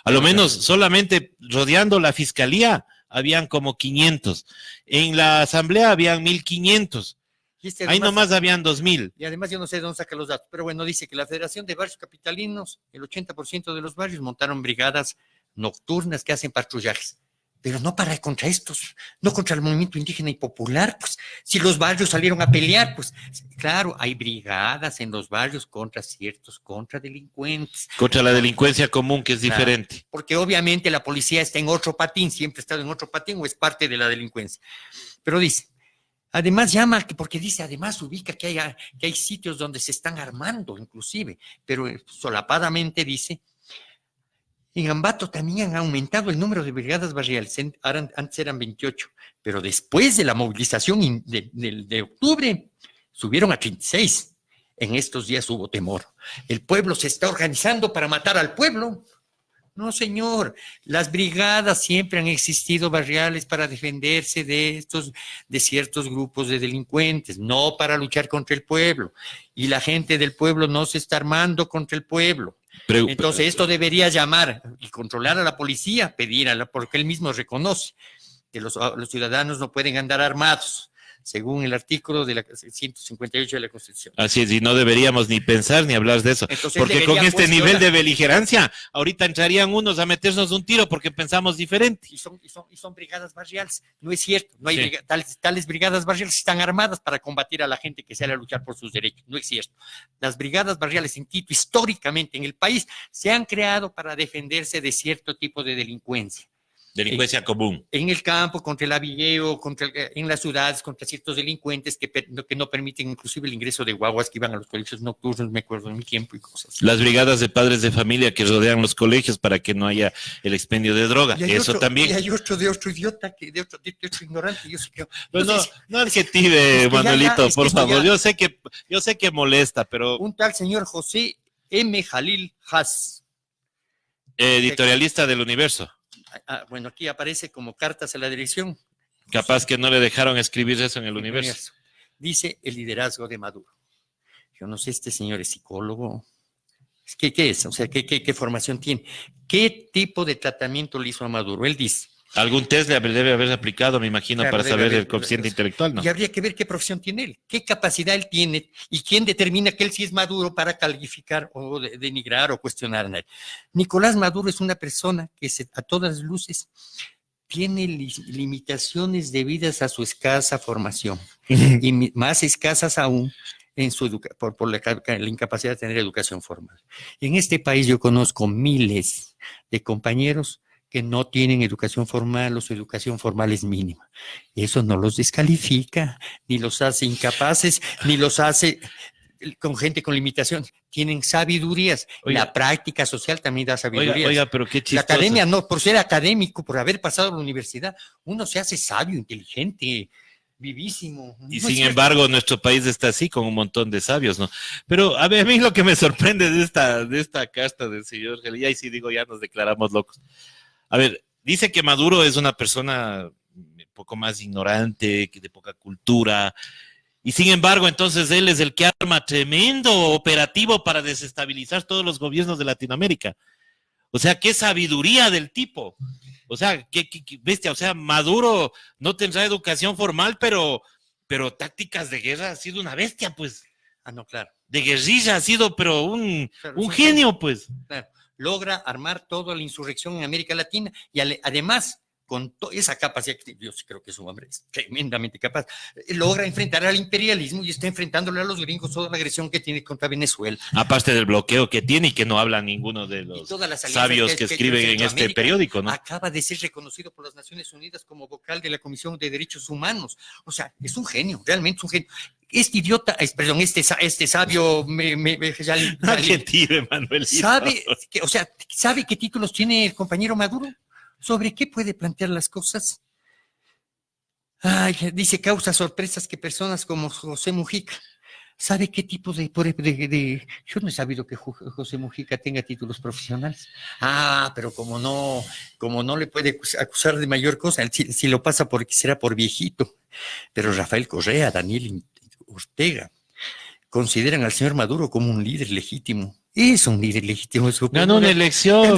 A lo menos solamente rodeando la fiscalía habían como 500. En la asamblea habían 1500. Y Ahí nomás habían 2000. Y además yo no sé de dónde saca los datos, pero bueno, dice que la Federación de Barrios Capitalinos, el 80% de los barrios montaron brigadas nocturnas que hacen patrullajes, pero no para contra estos, no contra el movimiento indígena y popular, pues si los barrios salieron a pelear, pues claro, hay brigadas en los barrios contra ciertos contradelincuentes. Contra la delincuencia común, que es Claro, diferente. porque obviamente la policía está en otro patín, siempre ha estado en otro patín o es parte de la delincuencia. Pero dice, además llama, porque dice, además ubica que hay sitios donde se están armando inclusive, pero solapadamente dice, en Ambato también han aumentado el número de brigadas barriales, antes eran 28, pero después de la movilización de octubre subieron a 36. En estos días hubo temor. El pueblo se está organizando para matar al pueblo. No, señor, las brigadas siempre han existido barriales para defenderse de ciertos grupos de delincuentes, no para luchar contra el pueblo. Y la gente del pueblo no se está armando contra el pueblo. Entonces esto debería llamar y controlar a la policía, porque él mismo reconoce que los ciudadanos no pueden andar armados, según el artículo de la 158 de la Constitución. Así es, y no deberíamos ni pensar ni hablar de eso. Entonces, porque con este nivel de beligerancia, ahorita entrarían unos a meternos un tiro porque pensamos diferente. Y son brigadas barriales. No es cierto. No hay tales brigadas barriales están armadas para combatir a la gente que sale a luchar por sus derechos. No es cierto. Las brigadas barriales en Quito, históricamente en el país, se han creado para defenderse de cierto tipo de delincuencia. Delincuencia común. En el campo, contra el avilleo, en las ciudades, contra ciertos delincuentes que no permiten inclusive el ingreso de guaguas que iban a los colegios nocturnos, me acuerdo en mi tiempo y cosas. Las brigadas de padres de familia que rodean los colegios para que no haya el expendio de droga. Eso también. Y hay otro idiota, de otro ignorante. No adjetive, Manuelito, por favor. Yo sé que molesta, pero... Un tal señor José M. Jalil Haas. Editorialista del Universo. Bueno, aquí aparece como cartas a la dirección. Capaz que no le dejaron escribir eso en el Universo. Dice el liderazgo de Maduro. Yo no sé, este señor es psicólogo. ¿Qué es? O sea, ¿qué formación tiene? ¿Qué tipo de tratamiento le hizo a Maduro? Él dice. Algún test le debe haber aplicado, me imagino, claro, para saber el coeficiente intelectual, ¿no? Y habría que ver qué profesión tiene él, qué capacidad él tiene y quién determina que él sí es Maduro para calificar o denigrar o cuestionar a él. Nicolás Maduro es una persona que a todas luces tiene limitaciones debidas a su escasa formación y más escasas aún en por la incapacidad de tener educación formal. En este país yo conozco miles de compañeros que no tienen educación formal o su educación formal es mínima. Eso no los descalifica, ni los hace incapaces, ni los hace con gente con limitación. Tienen sabidurías. Oiga, la práctica social también da sabidurías. Oiga, pero qué chistoso. La academia no, por ser académico, por haber pasado a la universidad, uno se hace sabio, inteligente, vivísimo. Y no sin embargo, nuestro país está así, con un montón de sabios, ¿no? Pero a mí lo que me sorprende de esta casta del señor, y ahí sí digo, ya nos declaramos locos. A ver, dice que Maduro es una persona un poco más ignorante, de poca cultura, y sin embargo, entonces él es el que arma tremendo operativo para desestabilizar todos los gobiernos de Latinoamérica. O sea, qué sabiduría del tipo. O sea, qué bestia. O sea, Maduro no tendrá educación formal, pero tácticas de guerra ha sido una bestia, pues. Ah, no, claro. De guerrilla ha sido, pero un genio, pues. Claro. Logra armar toda la insurrección en América Latina y además, con esa capacidad, que yo creo que su hombre es tremendamente capaz, logra enfrentar al imperialismo y está enfrentándole a los gringos toda la agresión que tiene contra Venezuela. Aparte del bloqueo que tiene y que no habla ninguno de los sabios que escriben en este periódico, ¿no? Acaba de ser reconocido por las Naciones Unidas como vocal de la Comisión de Derechos Humanos. O sea, es un genio, realmente un genio. Este idiota, perdón, este sabio, Argentino, Manuelito. ¿Sabe qué títulos tiene el compañero Maduro? ¿Sobre qué puede plantear las cosas? Ay, dice, causa sorpresas que personas como José Mujica. ¿Sabe qué tipo de... Yo no he sabido que José Mujica tenga títulos profesionales. Pero como no le puede acusar de mayor cosa, si lo pasa será por viejito. Pero Rafael Correa, Daniel Ortega, consideran al señor Maduro como un líder legítimo. Es un líder legítimo. Ganó una elección,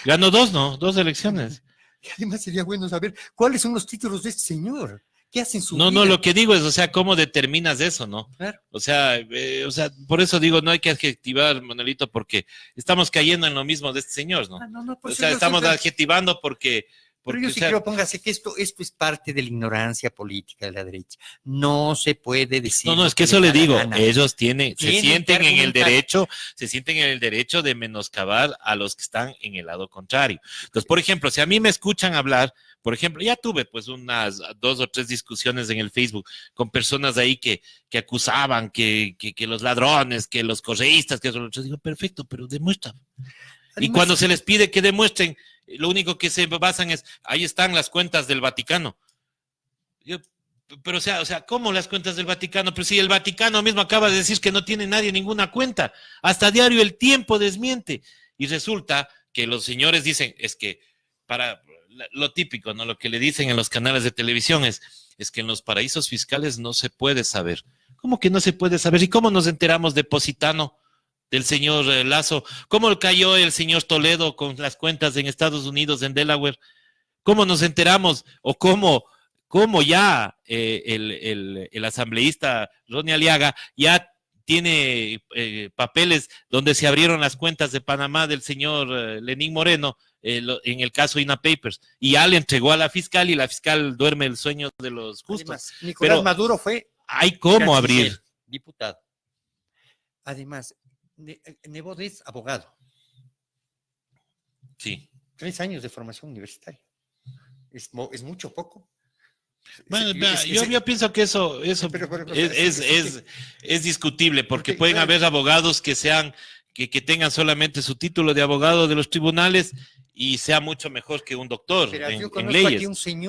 ganó dos elecciones. Y además sería bueno saber cuáles son los títulos de este señor. ¿Qué hacen su No, vida? no, lo que digo es, o sea, ¿cómo determinas eso, no? Claro. O sea, por eso digo, no hay que adjetivar, Manuelito, porque estamos cayendo en lo mismo de este señor, ¿no? No, O sea, estamos adjetivando porque pero yo o sí sea, quiero póngase que esto es parte de la ignorancia política de la derecha. No se puede decir. no, es que eso le digo, ellos se sienten en el derecho de menoscabar a los que están en el lado contrario. Entonces, por ejemplo, si a mí me escuchan hablar, por ejemplo, ya tuve pues unas 2 o 3 discusiones en el Facebook con personas ahí que acusaban que los ladrones, que los correístas, que eso, yo digo, perfecto, pero demuestra. Y cuando se les pide que demuestren, lo único que se basan es, ahí están las cuentas del Vaticano. Pero o sea, ¿cómo las cuentas del Vaticano? Pero si el Vaticano mismo acaba de decir que no tiene nadie ninguna cuenta, hasta diario El Tiempo desmiente. Y resulta que los señores dicen, es que para lo típico, ¿no? Lo que le dicen en los canales de televisión es que en los paraísos fiscales no se puede saber. ¿Cómo que no se puede saber? ¿Y cómo nos enteramos de Positano? Del señor Lazo, ¿cómo cayó el señor Toledo con las cuentas en Estados Unidos, en Delaware? ¿Cómo nos enteramos? ¿O cómo ya el asambleísta Ronnie Aliaga ya tiene papeles donde se abrieron las cuentas de Panamá del señor Lenín Moreno en el caso INA Papers? Y ya le entregó a la fiscal y la fiscal duerme el sueño de los justos. Además, Nicolás Maduro fue... Hay cómo abrir. Diputado. Además, Nebot es abogado. Sí. 3 años de formación universitaria. ¿Es mucho poco? Bueno, yo pienso que eso es discutible, porque pueden haber abogados que tengan solamente su título de abogado de los tribunales y sea mucho mejor que un doctor en leyes.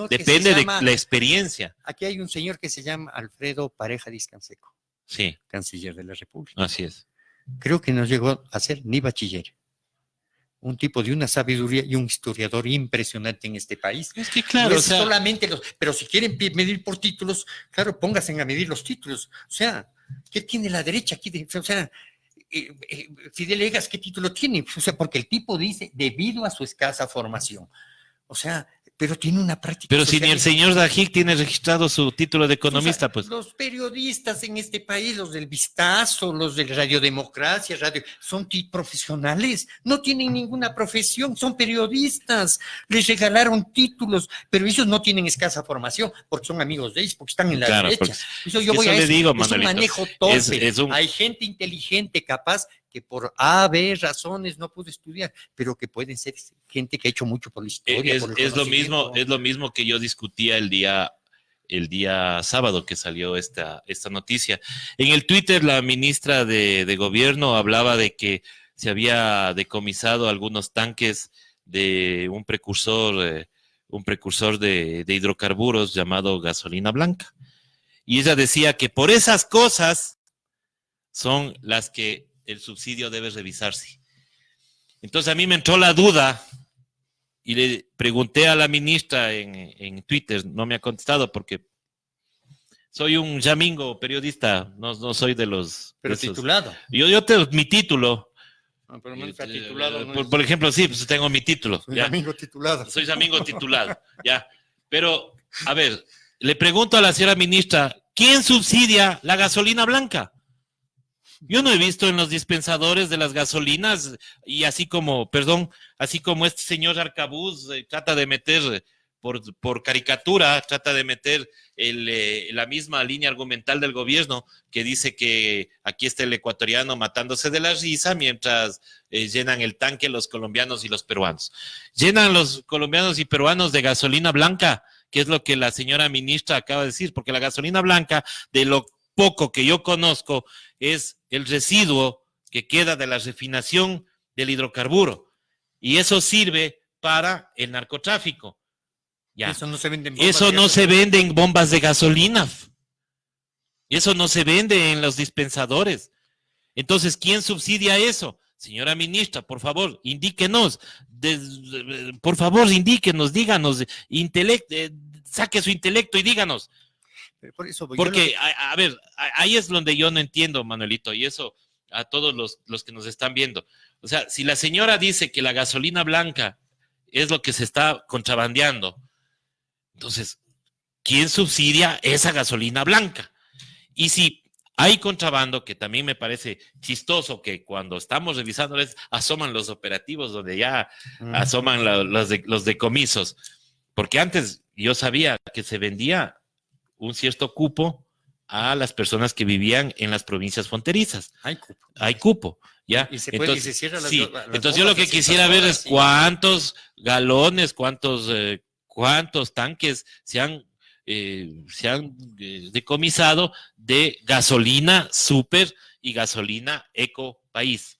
Depende de la experiencia. Aquí hay un señor que se llama Alfredo Pareja Discanseco. Sí. Canciller de la República. Así es. Creo que no llegó a ser ni bachiller. Un tipo de una sabiduría y un historiador impresionante en este país. Es que claro, no es solamente pero si quieren medir por títulos, claro, pónganse a medir los títulos. O sea, ¿qué tiene la derecha aquí? O sea, Fidel Egas, ¿qué título tiene? O sea, porque el tipo dice, debido a su escasa formación. O sea, pero tiene una práctica. Pero si ni el señor Dajic tiene registrado su título de economista, o sea, pues. Los periodistas en este país, los del Vistazo, los de Radiodemocracia, son profesionales, no tienen ninguna profesión, son periodistas, les regalaron títulos, pero ellos no tienen escasa formación, porque son amigos de ellos, porque están en la derecha. Eso yo voy a eso. Digo, es un manejo torpe. Hay gente inteligente, capaz, que por B razones no pudo estudiar, pero que pueden ser gente que ha hecho mucho por la historia. Es lo mismo que yo discutía el día sábado que salió esta noticia. En el Twitter, la ministra de Gobierno hablaba de que se había decomisado algunos tanques de un precursor de hidrocarburos llamado gasolina blanca. Y ella decía que por esas cosas son las que el subsidio debe revisarse. Entonces a mí me entró la duda y le pregunté a la ministra en Twitter, no me ha contestado porque soy un yamingo periodista, no soy de los... Pero de esos. Titulado. Yo tengo mi título. No, pero no está titulado. No por ejemplo, sí, pues tengo mi título. Soy amigo titulado. Soy amigo titulado, ya. Pero, a ver, le pregunto a la señora ministra, ¿quién subsidia la gasolina blanca? Yo no he visto en los dispensadores de las gasolinas, y así como este señor Arcabuz trata de meter por caricatura, trata de meter la misma línea argumental del gobierno que dice que aquí está el ecuatoriano matándose de la risa mientras llenan el tanque los colombianos y los peruanos. Llenan los colombianos y peruanos de gasolina blanca, que es lo que la señora ministra acaba de decir, porque la gasolina blanca, de lo poco que yo conozco, es el residuo que queda de la refinación del hidrocarburo. Y eso sirve para el narcotráfico. Ya. Eso no se vende en bombas de gasolina. Eso no se vende en los dispensadores. Entonces, ¿quién subsidia eso? Señora ministra, por favor, indíquenos. Por favor, indíquenos, díganos. Saque su intelecto y díganos. Por eso porque, a ver, ahí es donde yo no entiendo, Manuelito, y eso a todos los que nos están viendo. O sea, si la señora dice que la gasolina blanca es lo que se está contrabandeando. Entonces, ¿quién subsidia esa gasolina blanca? Y si hay contrabando, que también me parece chistoso que cuando estamos revisándoles asoman los operativos donde ya asoman los decomisos, porque antes yo sabía que se vendía un cierto cupo a las personas que vivían en las provincias fronterizas. Hay cupo, ¿ya? Y se puede, entonces, y se cierra sí. las Entonces yo lo que quisiera ver es cuántos galones, cuántos tanques se han decomisado de gasolina super y gasolina eco país.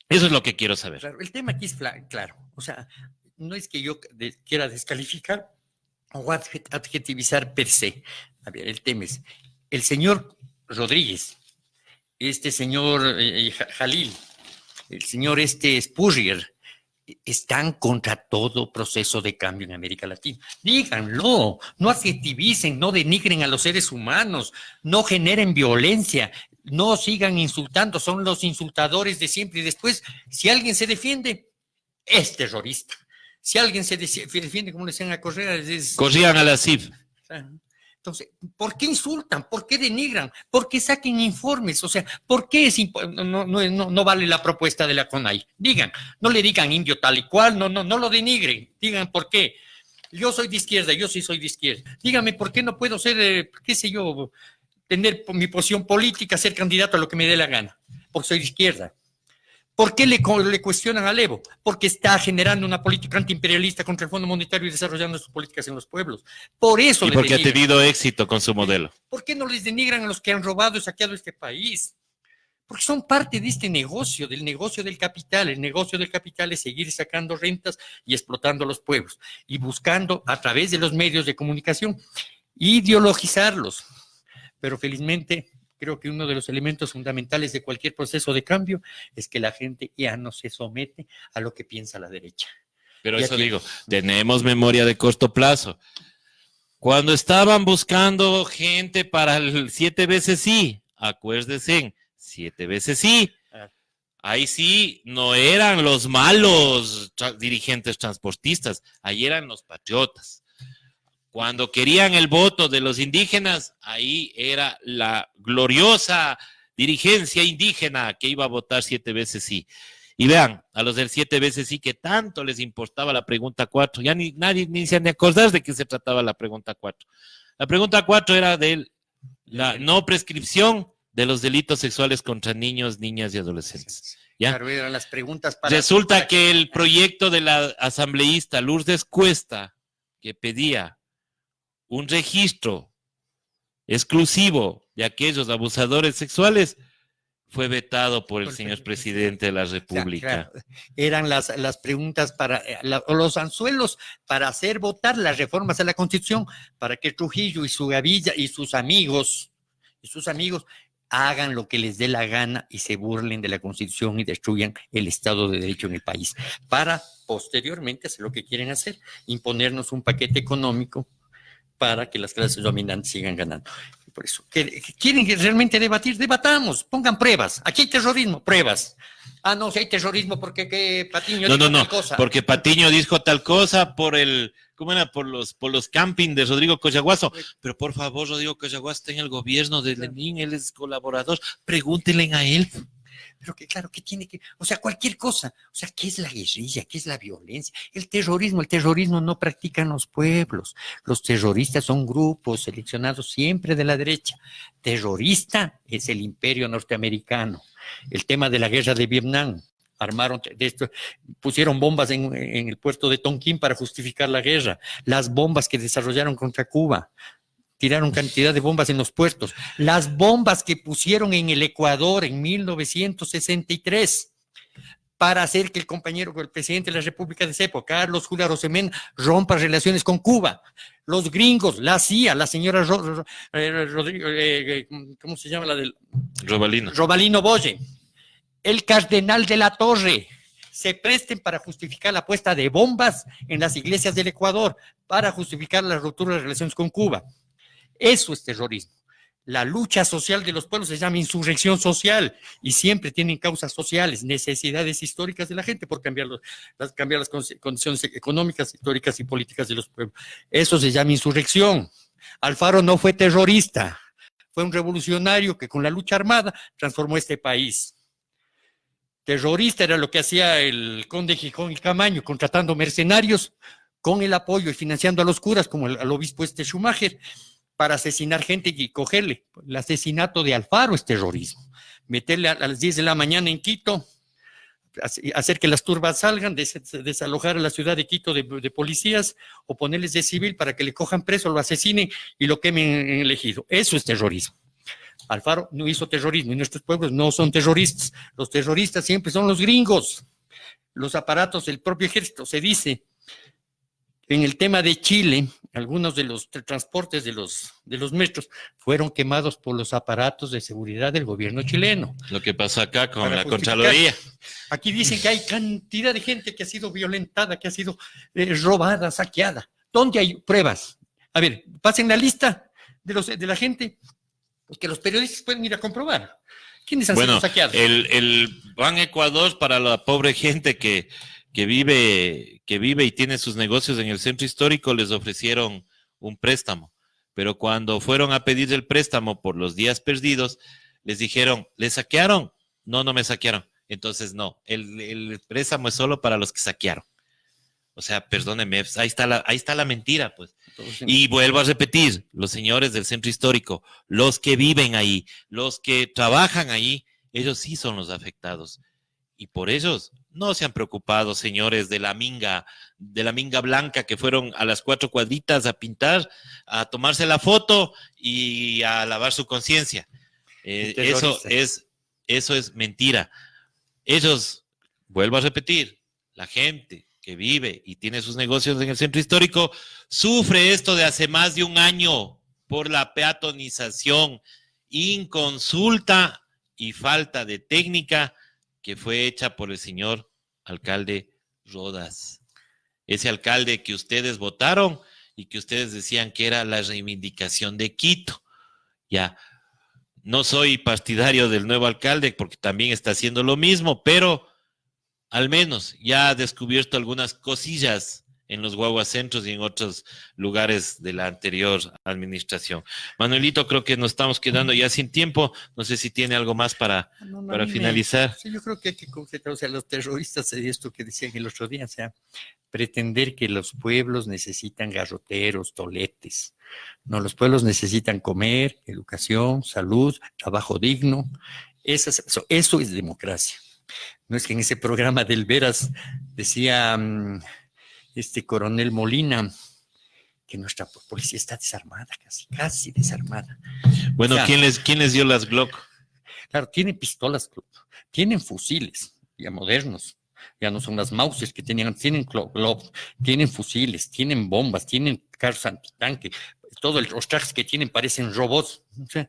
Eso es lo que quiero saber. Claro, el tema aquí es claro. O sea, no es que yo quiera descalificar o adjetivizar per se. A ver, el tema es, el señor Rodríguez, este señor Jalil, el señor Spurrier, están contra todo proceso de cambio en América Latina. Díganlo, no adjetivicen, no denigren a los seres humanos, no generen violencia, no sigan insultando, son los insultadores de siempre. Y después, si alguien se defiende, es terrorista. Si alguien se defiende, como le decían a Correa, corrían a la CIF. Entonces, ¿por qué insultan? ¿Por qué denigran? ¿Por qué saquen informes? O sea, ¿por qué no vale la propuesta de la CONAI? Digan, no le digan indio tal y cual, no lo denigren. Digan por qué. Yo soy de izquierda, yo sí soy de izquierda. Díganme por qué no puedo ser, qué sé yo, tener mi posición política, ser candidato a lo que me dé la gana, porque soy de izquierda. ¿Por qué le cuestionan al Evo? Porque está generando una política antiimperialista contra el Fondo Monetario y desarrollando sus políticas en los pueblos. Por eso y porque ha tenido éxito con su modelo. ¿Por qué no les denigran a los que han robado y saqueado este país? Porque son parte de este negocio, del negocio del capital. El negocio del capital es seguir sacando rentas y explotando a los pueblos y buscando a través de los medios de comunicación ideologizarlos. Pero felizmente creo que uno de los elementos fundamentales de cualquier proceso de cambio es que la gente ya no se somete a lo que piensa la derecha. Pero eso digo, tenemos memoria de corto plazo. Cuando estaban buscando gente para el 7 veces sí, acuérdense, 7 veces sí. Ahí sí no eran los malos dirigentes transportistas, ahí eran los patriotas. Cuando querían el voto de los indígenas, ahí era la gloriosa dirigencia indígena que iba a votar 7 veces sí. Y vean, a los del 7 veces sí que tanto les importaba la pregunta 4, ya nadie ni se han de acordar de qué se trataba la pregunta 4. La pregunta 4 era de la no prescripción de los delitos sexuales contra niños, niñas y adolescentes. ¿Ya? Claro, eran las preguntas para... Resulta que el proyecto de la asambleísta Lourdes Cuesta, que pedía un registro exclusivo de aquellos abusadores sexuales, fue vetado por el señor presidente de la República. Claro. Eran las preguntas para los anzuelos para hacer votar las reformas a la Constitución, para que Trujillo y su gavilla y sus amigos hagan lo que les dé la gana y se burlen de la Constitución y destruyan el Estado de Derecho en el país, para posteriormente hacer lo que quieren hacer, imponernos un paquete económico para que las clases dominantes sigan ganando. Por eso, ¿quieren realmente debatir? Debatamos, pongan pruebas. Aquí hay terrorismo, pruebas. Ah, no, si hay terrorismo porque Patiño dijo tal cosa. Porque Patiño dijo tal cosa por ¿cómo era? Por los camping de Rodrigo Coyaguaso. Pero por favor, Rodrigo Coyaguaso está en el gobierno de Lenín, él es colaborador. Pregúntenle a él. Pero que claro, que tiene que, o sea, cualquier cosa, o sea, ¿qué es la guerrilla? ¿Qué es la violencia? El terrorismo no practican los pueblos. Los terroristas son grupos seleccionados siempre de la derecha. Terrorista es el imperio norteamericano. El tema de la guerra de Vietnam, pusieron bombas en el puerto de Tonquín para justificar la guerra. Las bombas que desarrollaron contra Cuba, tiraron cantidad de bombas en los puertos. Las bombas que pusieron en el Ecuador en 1963 para hacer que el presidente de la República de esa época, Carlos Julio Arosemena, rompa relaciones con Cuba. Los gringos, la CIA, la señora ¿cómo se llama la del? Robalino Boye. El cardenal de la Torre. Se presten para justificar la puesta de bombas en las iglesias del Ecuador, para justificar la ruptura de relaciones con Cuba. Eso es terrorismo. La lucha social de los pueblos se llama insurrección social y siempre tienen causas sociales, necesidades históricas de la gente por cambiar las condiciones económicas, históricas y políticas de los pueblos. Eso se llama insurrección. Alfaro no fue terrorista, fue un revolucionario que con la lucha armada transformó este país. Terrorista era lo que hacía el conde Gijón y Camaño, contratando mercenarios con el apoyo y financiando a los curas, como al obispo Schumacher, para asesinar gente y cogerle. El asesinato de Alfaro es terrorismo. Meterle a las 10 de la mañana en Quito, hacer que las turbas salgan, desalojar a la ciudad de Quito de policías o ponerles de civil para que le cojan preso, lo asesinen y lo quemen en el ejido. Eso es terrorismo. Alfaro no hizo terrorismo y nuestros pueblos no son terroristas. Los terroristas siempre son los gringos, los aparatos del propio ejército. Se dice en el tema de Chile, algunos de los transportes de los metros fueron quemados por los aparatos de seguridad del gobierno chileno. Lo que pasa acá con la justificar. Contraloría. Aquí dicen que hay cantidad de gente que ha sido violentada, que ha sido robada, saqueada. ¿Dónde hay pruebas? A ver, pasen la lista de la gente que los periodistas pueden ir a comprobar. ¿Quiénes han sido saqueados? El Ban Ecuador para la pobre gente que vive y tiene sus negocios en el centro histórico, les ofrecieron un préstamo. Pero cuando fueron a pedir el préstamo por los días perdidos, les dijeron, ¿les saquearon? No, no me saquearon. Entonces, no, el préstamo es solo para los que saquearon. O sea, perdónenme, ahí está la mentira, pues. Y vuelvo a repetir, los señores del centro histórico, los que viven ahí, los que trabajan ahí, ellos sí son los afectados. Y por ellos no se han preocupado, señores de la minga blanca que fueron a las 4 cuadritas a pintar, a tomarse la foto y a lavar su conciencia. Eso es mentira. Ellos, vuelvo a repetir, la gente que vive y tiene sus negocios en el centro histórico sufre esto de hace más de un año por la peatonización inconsulta y falta de técnica que fue hecha por el señor alcalde Rodas. Ese alcalde que ustedes votaron y que ustedes decían que era la reivindicación de Quito. Ya, no soy partidario del nuevo alcalde porque también está haciendo lo mismo, pero al menos ya ha descubierto algunas cosillas en los guaguacentros y en otros lugares de la anterior administración. Manuelito, creo que nos estamos quedando ya sin tiempo. No sé si tiene algo más para finalizar. Sí, yo creo que hay que concretar, o sea, los terroristas, esto que decían el otro día, o sea, pretender que los pueblos necesitan garroteros, toletes. No, los pueblos necesitan comer, educación, salud, trabajo digno. Eso es democracia. No es que en ese programa del Veras decía este coronel Molina que nuestra policía está desarmada, casi desarmada. Bueno, o sea, ¿quién les dio las Glock? Claro, tienen pistolas, tienen fusiles ya modernos, ya no son las Mausers que tienen Glock, tienen fusiles, tienen bombas, tienen carros antitanque, los trajes que tienen parecen robots, o sea,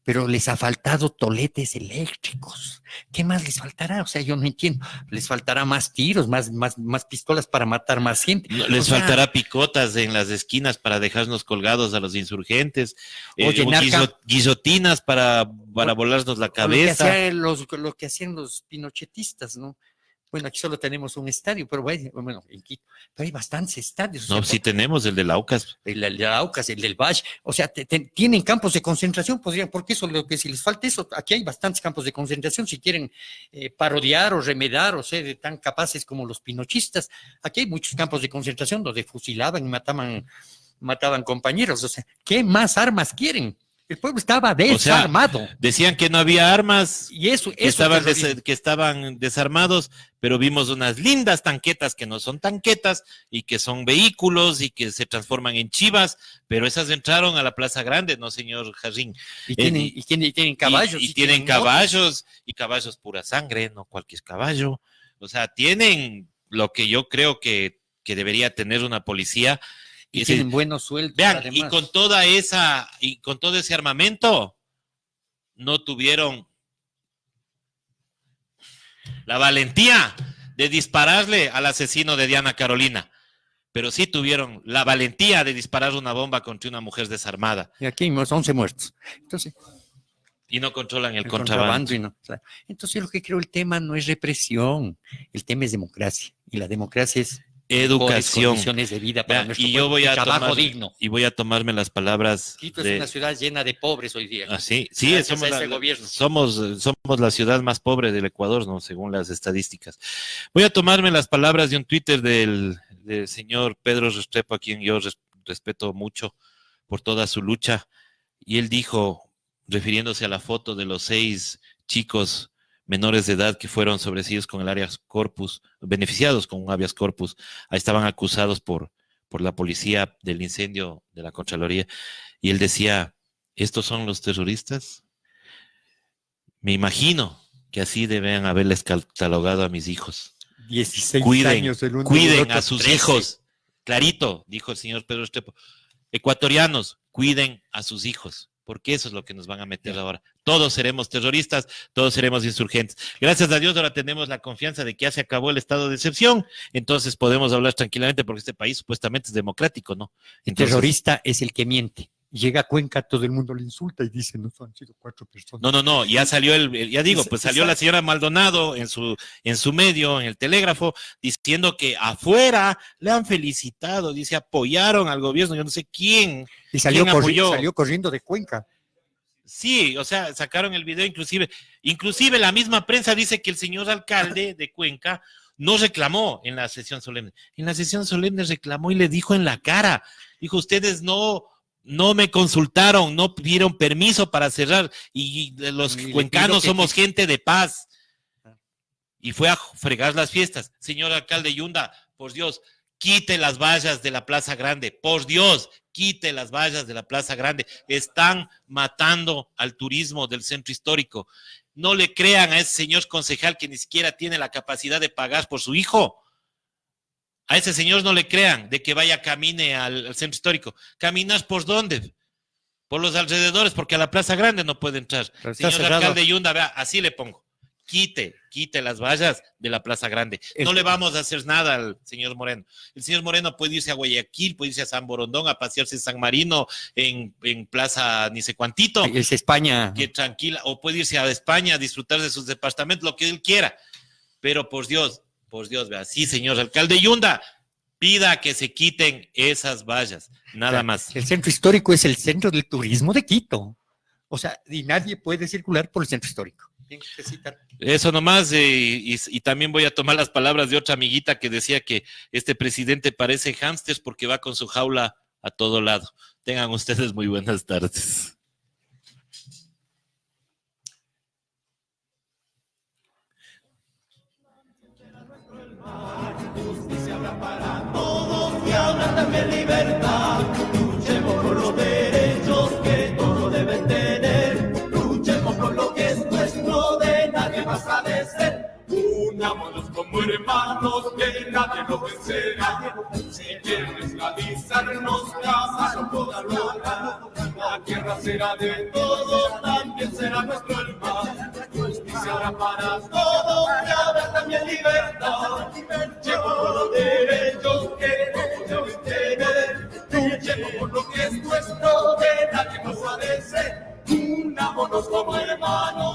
pero les ha faltado toletes eléctricos. ¿Qué más les faltará? O sea, yo no entiendo. Les faltará más tiros, más pistolas para matar más gente. No, les faltará picotas en las esquinas para dejarnos colgados a los insurgentes. Guillotinas para volarnos la cabeza. Lo que hacían los pinochetistas, ¿no? Bueno, aquí solo tenemos un estadio, pero bueno, en Quito, pero hay bastantes estadios. No, sí tenemos el de la Aucas. El de la Aucas, el del Baix, o sea, tienen campos de concentración, podrían, porque eso, lo que si les falta eso, aquí hay bastantes campos de concentración, si quieren parodiar o remedar o ser tan capaces como los pinochistas, aquí hay muchos campos de concentración donde fusilaban y mataban compañeros, o sea, ¿qué más armas quieren? El pueblo estaba desarmado. O sea, decían que no había armas, y que estaban desarmados, pero vimos unas lindas tanquetas que no son tanquetas y que son vehículos y que se transforman en chivas, pero esas entraron a la Plaza Grande, ¿no, señor Jarrín? Y tienen caballos. Y tienen caballos, y caballos pura sangre, no cualquier caballo. O sea, tienen lo que yo creo que debería tener una policía. Y tienen buenos sueldos. Vean, además. Y con todo ese armamento, no tuvieron la valentía de dispararle al asesino de Diana Carolina. pero sí tuvieron la valentía de disparar una bomba contra una mujer desarmada. Y aquí hay 11 muertos. Entonces, Y no controlan el contrabando. contrabando. Y no, claro. Entonces, yo lo que creo, el tema no es represión, el tema es democracia. Y la democracia es Educación. condiciones de vida para Vea, nuestro y yo pueblo, voy y a trabajo tomar, digno. y voy a tomarme las palabras Quito es de... una ciudad llena de pobres hoy día. Sí, sí, Gracias somos, a ese gobierno. somos la ciudad más pobre del Ecuador, ¿no? Según las estadísticas. Voy a tomarme las palabras de un Twitter del señor Pedro Restrepo, a quien yo respeto mucho por toda su lucha. Y él dijo, refiriéndose a la foto de los 6 chicos menores de edad que fueron sobreseídos con el habeas corpus, beneficiados con un habeas corpus, ahí estaban acusados por la policía del incendio de la Contraloría, y él decía, ¿estos son los terroristas? Me imagino que así deben haberles catalogado a mis hijos. 16 Cuiden, el uno cuiden del otro a sus 13. hijos. Clarito, dijo el señor Pedro Restrepo. Ecuatorianos, cuiden a sus hijos, porque eso es lo que nos van a meter ahora. Todos seremos terroristas, todos seremos insurgentes. Gracias a Dios ahora tenemos la confianza de que ya se acabó el estado de excepción, entonces podemos hablar tranquilamente porque este país supuestamente es democrático, ¿no? El Entonces, terrorista es el que miente. Llega a Cuenca, todo el mundo le insulta y dice, no, han sido 4 personas. no, ya salió ya digo, pues salió la señora Maldonado en su medio, en el Telégrafo, diciendo que afuera le han felicitado, dice, apoyaron al gobierno, yo no sé quién. Y salió ¿Quién apoyó? corriendo de Cuenca. Sí, o sea, sacaron el video inclusive la misma prensa dice que el señor alcalde de Cuenca no reclamó en la sesión solemne. En la sesión solemne reclamó y le dijo en la cara, dijo, ustedes no me consultaron, no pidieron permiso para cerrar y los cuencanos somos gente de paz. Y fue a fregar las fiestas. Señor alcalde Yunda, por Dios, quite las vallas de la Plaza Grande, por Dios, quite las vallas de la Plaza Grande. Están matando al turismo del centro histórico. No le crean a ese señor concejal que ni siquiera tiene la capacidad de pagar por su hijo. A ese señor no le crean de que vaya, camine al centro histórico. ¿Caminas por dónde? Por los alrededores, porque a la Plaza Grande no puede entrar. Señor alcalde Yunda, vea, así le pongo. Quite las vallas de la Plaza Grande. No le vamos a hacer nada al señor Moreno. El señor Moreno puede irse a Guayaquil, puede irse a San Borondón, a pasearse en San Marino, en Plaza ni sé cuantito. Es España. Que tranquila, o puede irse a España a disfrutar de sus departamentos, lo que él quiera. Pero por Dios, vea, sí, señor alcalde Yunda, pida que se quiten esas vallas, nada más. El centro histórico es el centro del turismo de Quito. O sea, y nadie puede circular por el centro histórico. Eso nomás, y también voy a tomar las palabras de otra amiguita que decía que este presidente parece hámster porque va con su jaula a todo lado. Tengan ustedes muy buenas tardes. Justicia habrá para todos y habrá también libertad. Luchemos por los derechos que todos deben tener. Luchemos por lo que es nuestro, de nadie pasa de ser. Unámonos como hermanos, que nadie nos vencerá. Si quieren esclavizarnos, casas toda lograr. La tierra será de todos, también será nuestro el mar. Justicia habrá para todos y habrá también libertad. Luchemos por los derechos que todos deben tener. Luchemos por lo que es nuestro, de nadie pasa de ser. Unámonos como hermanos.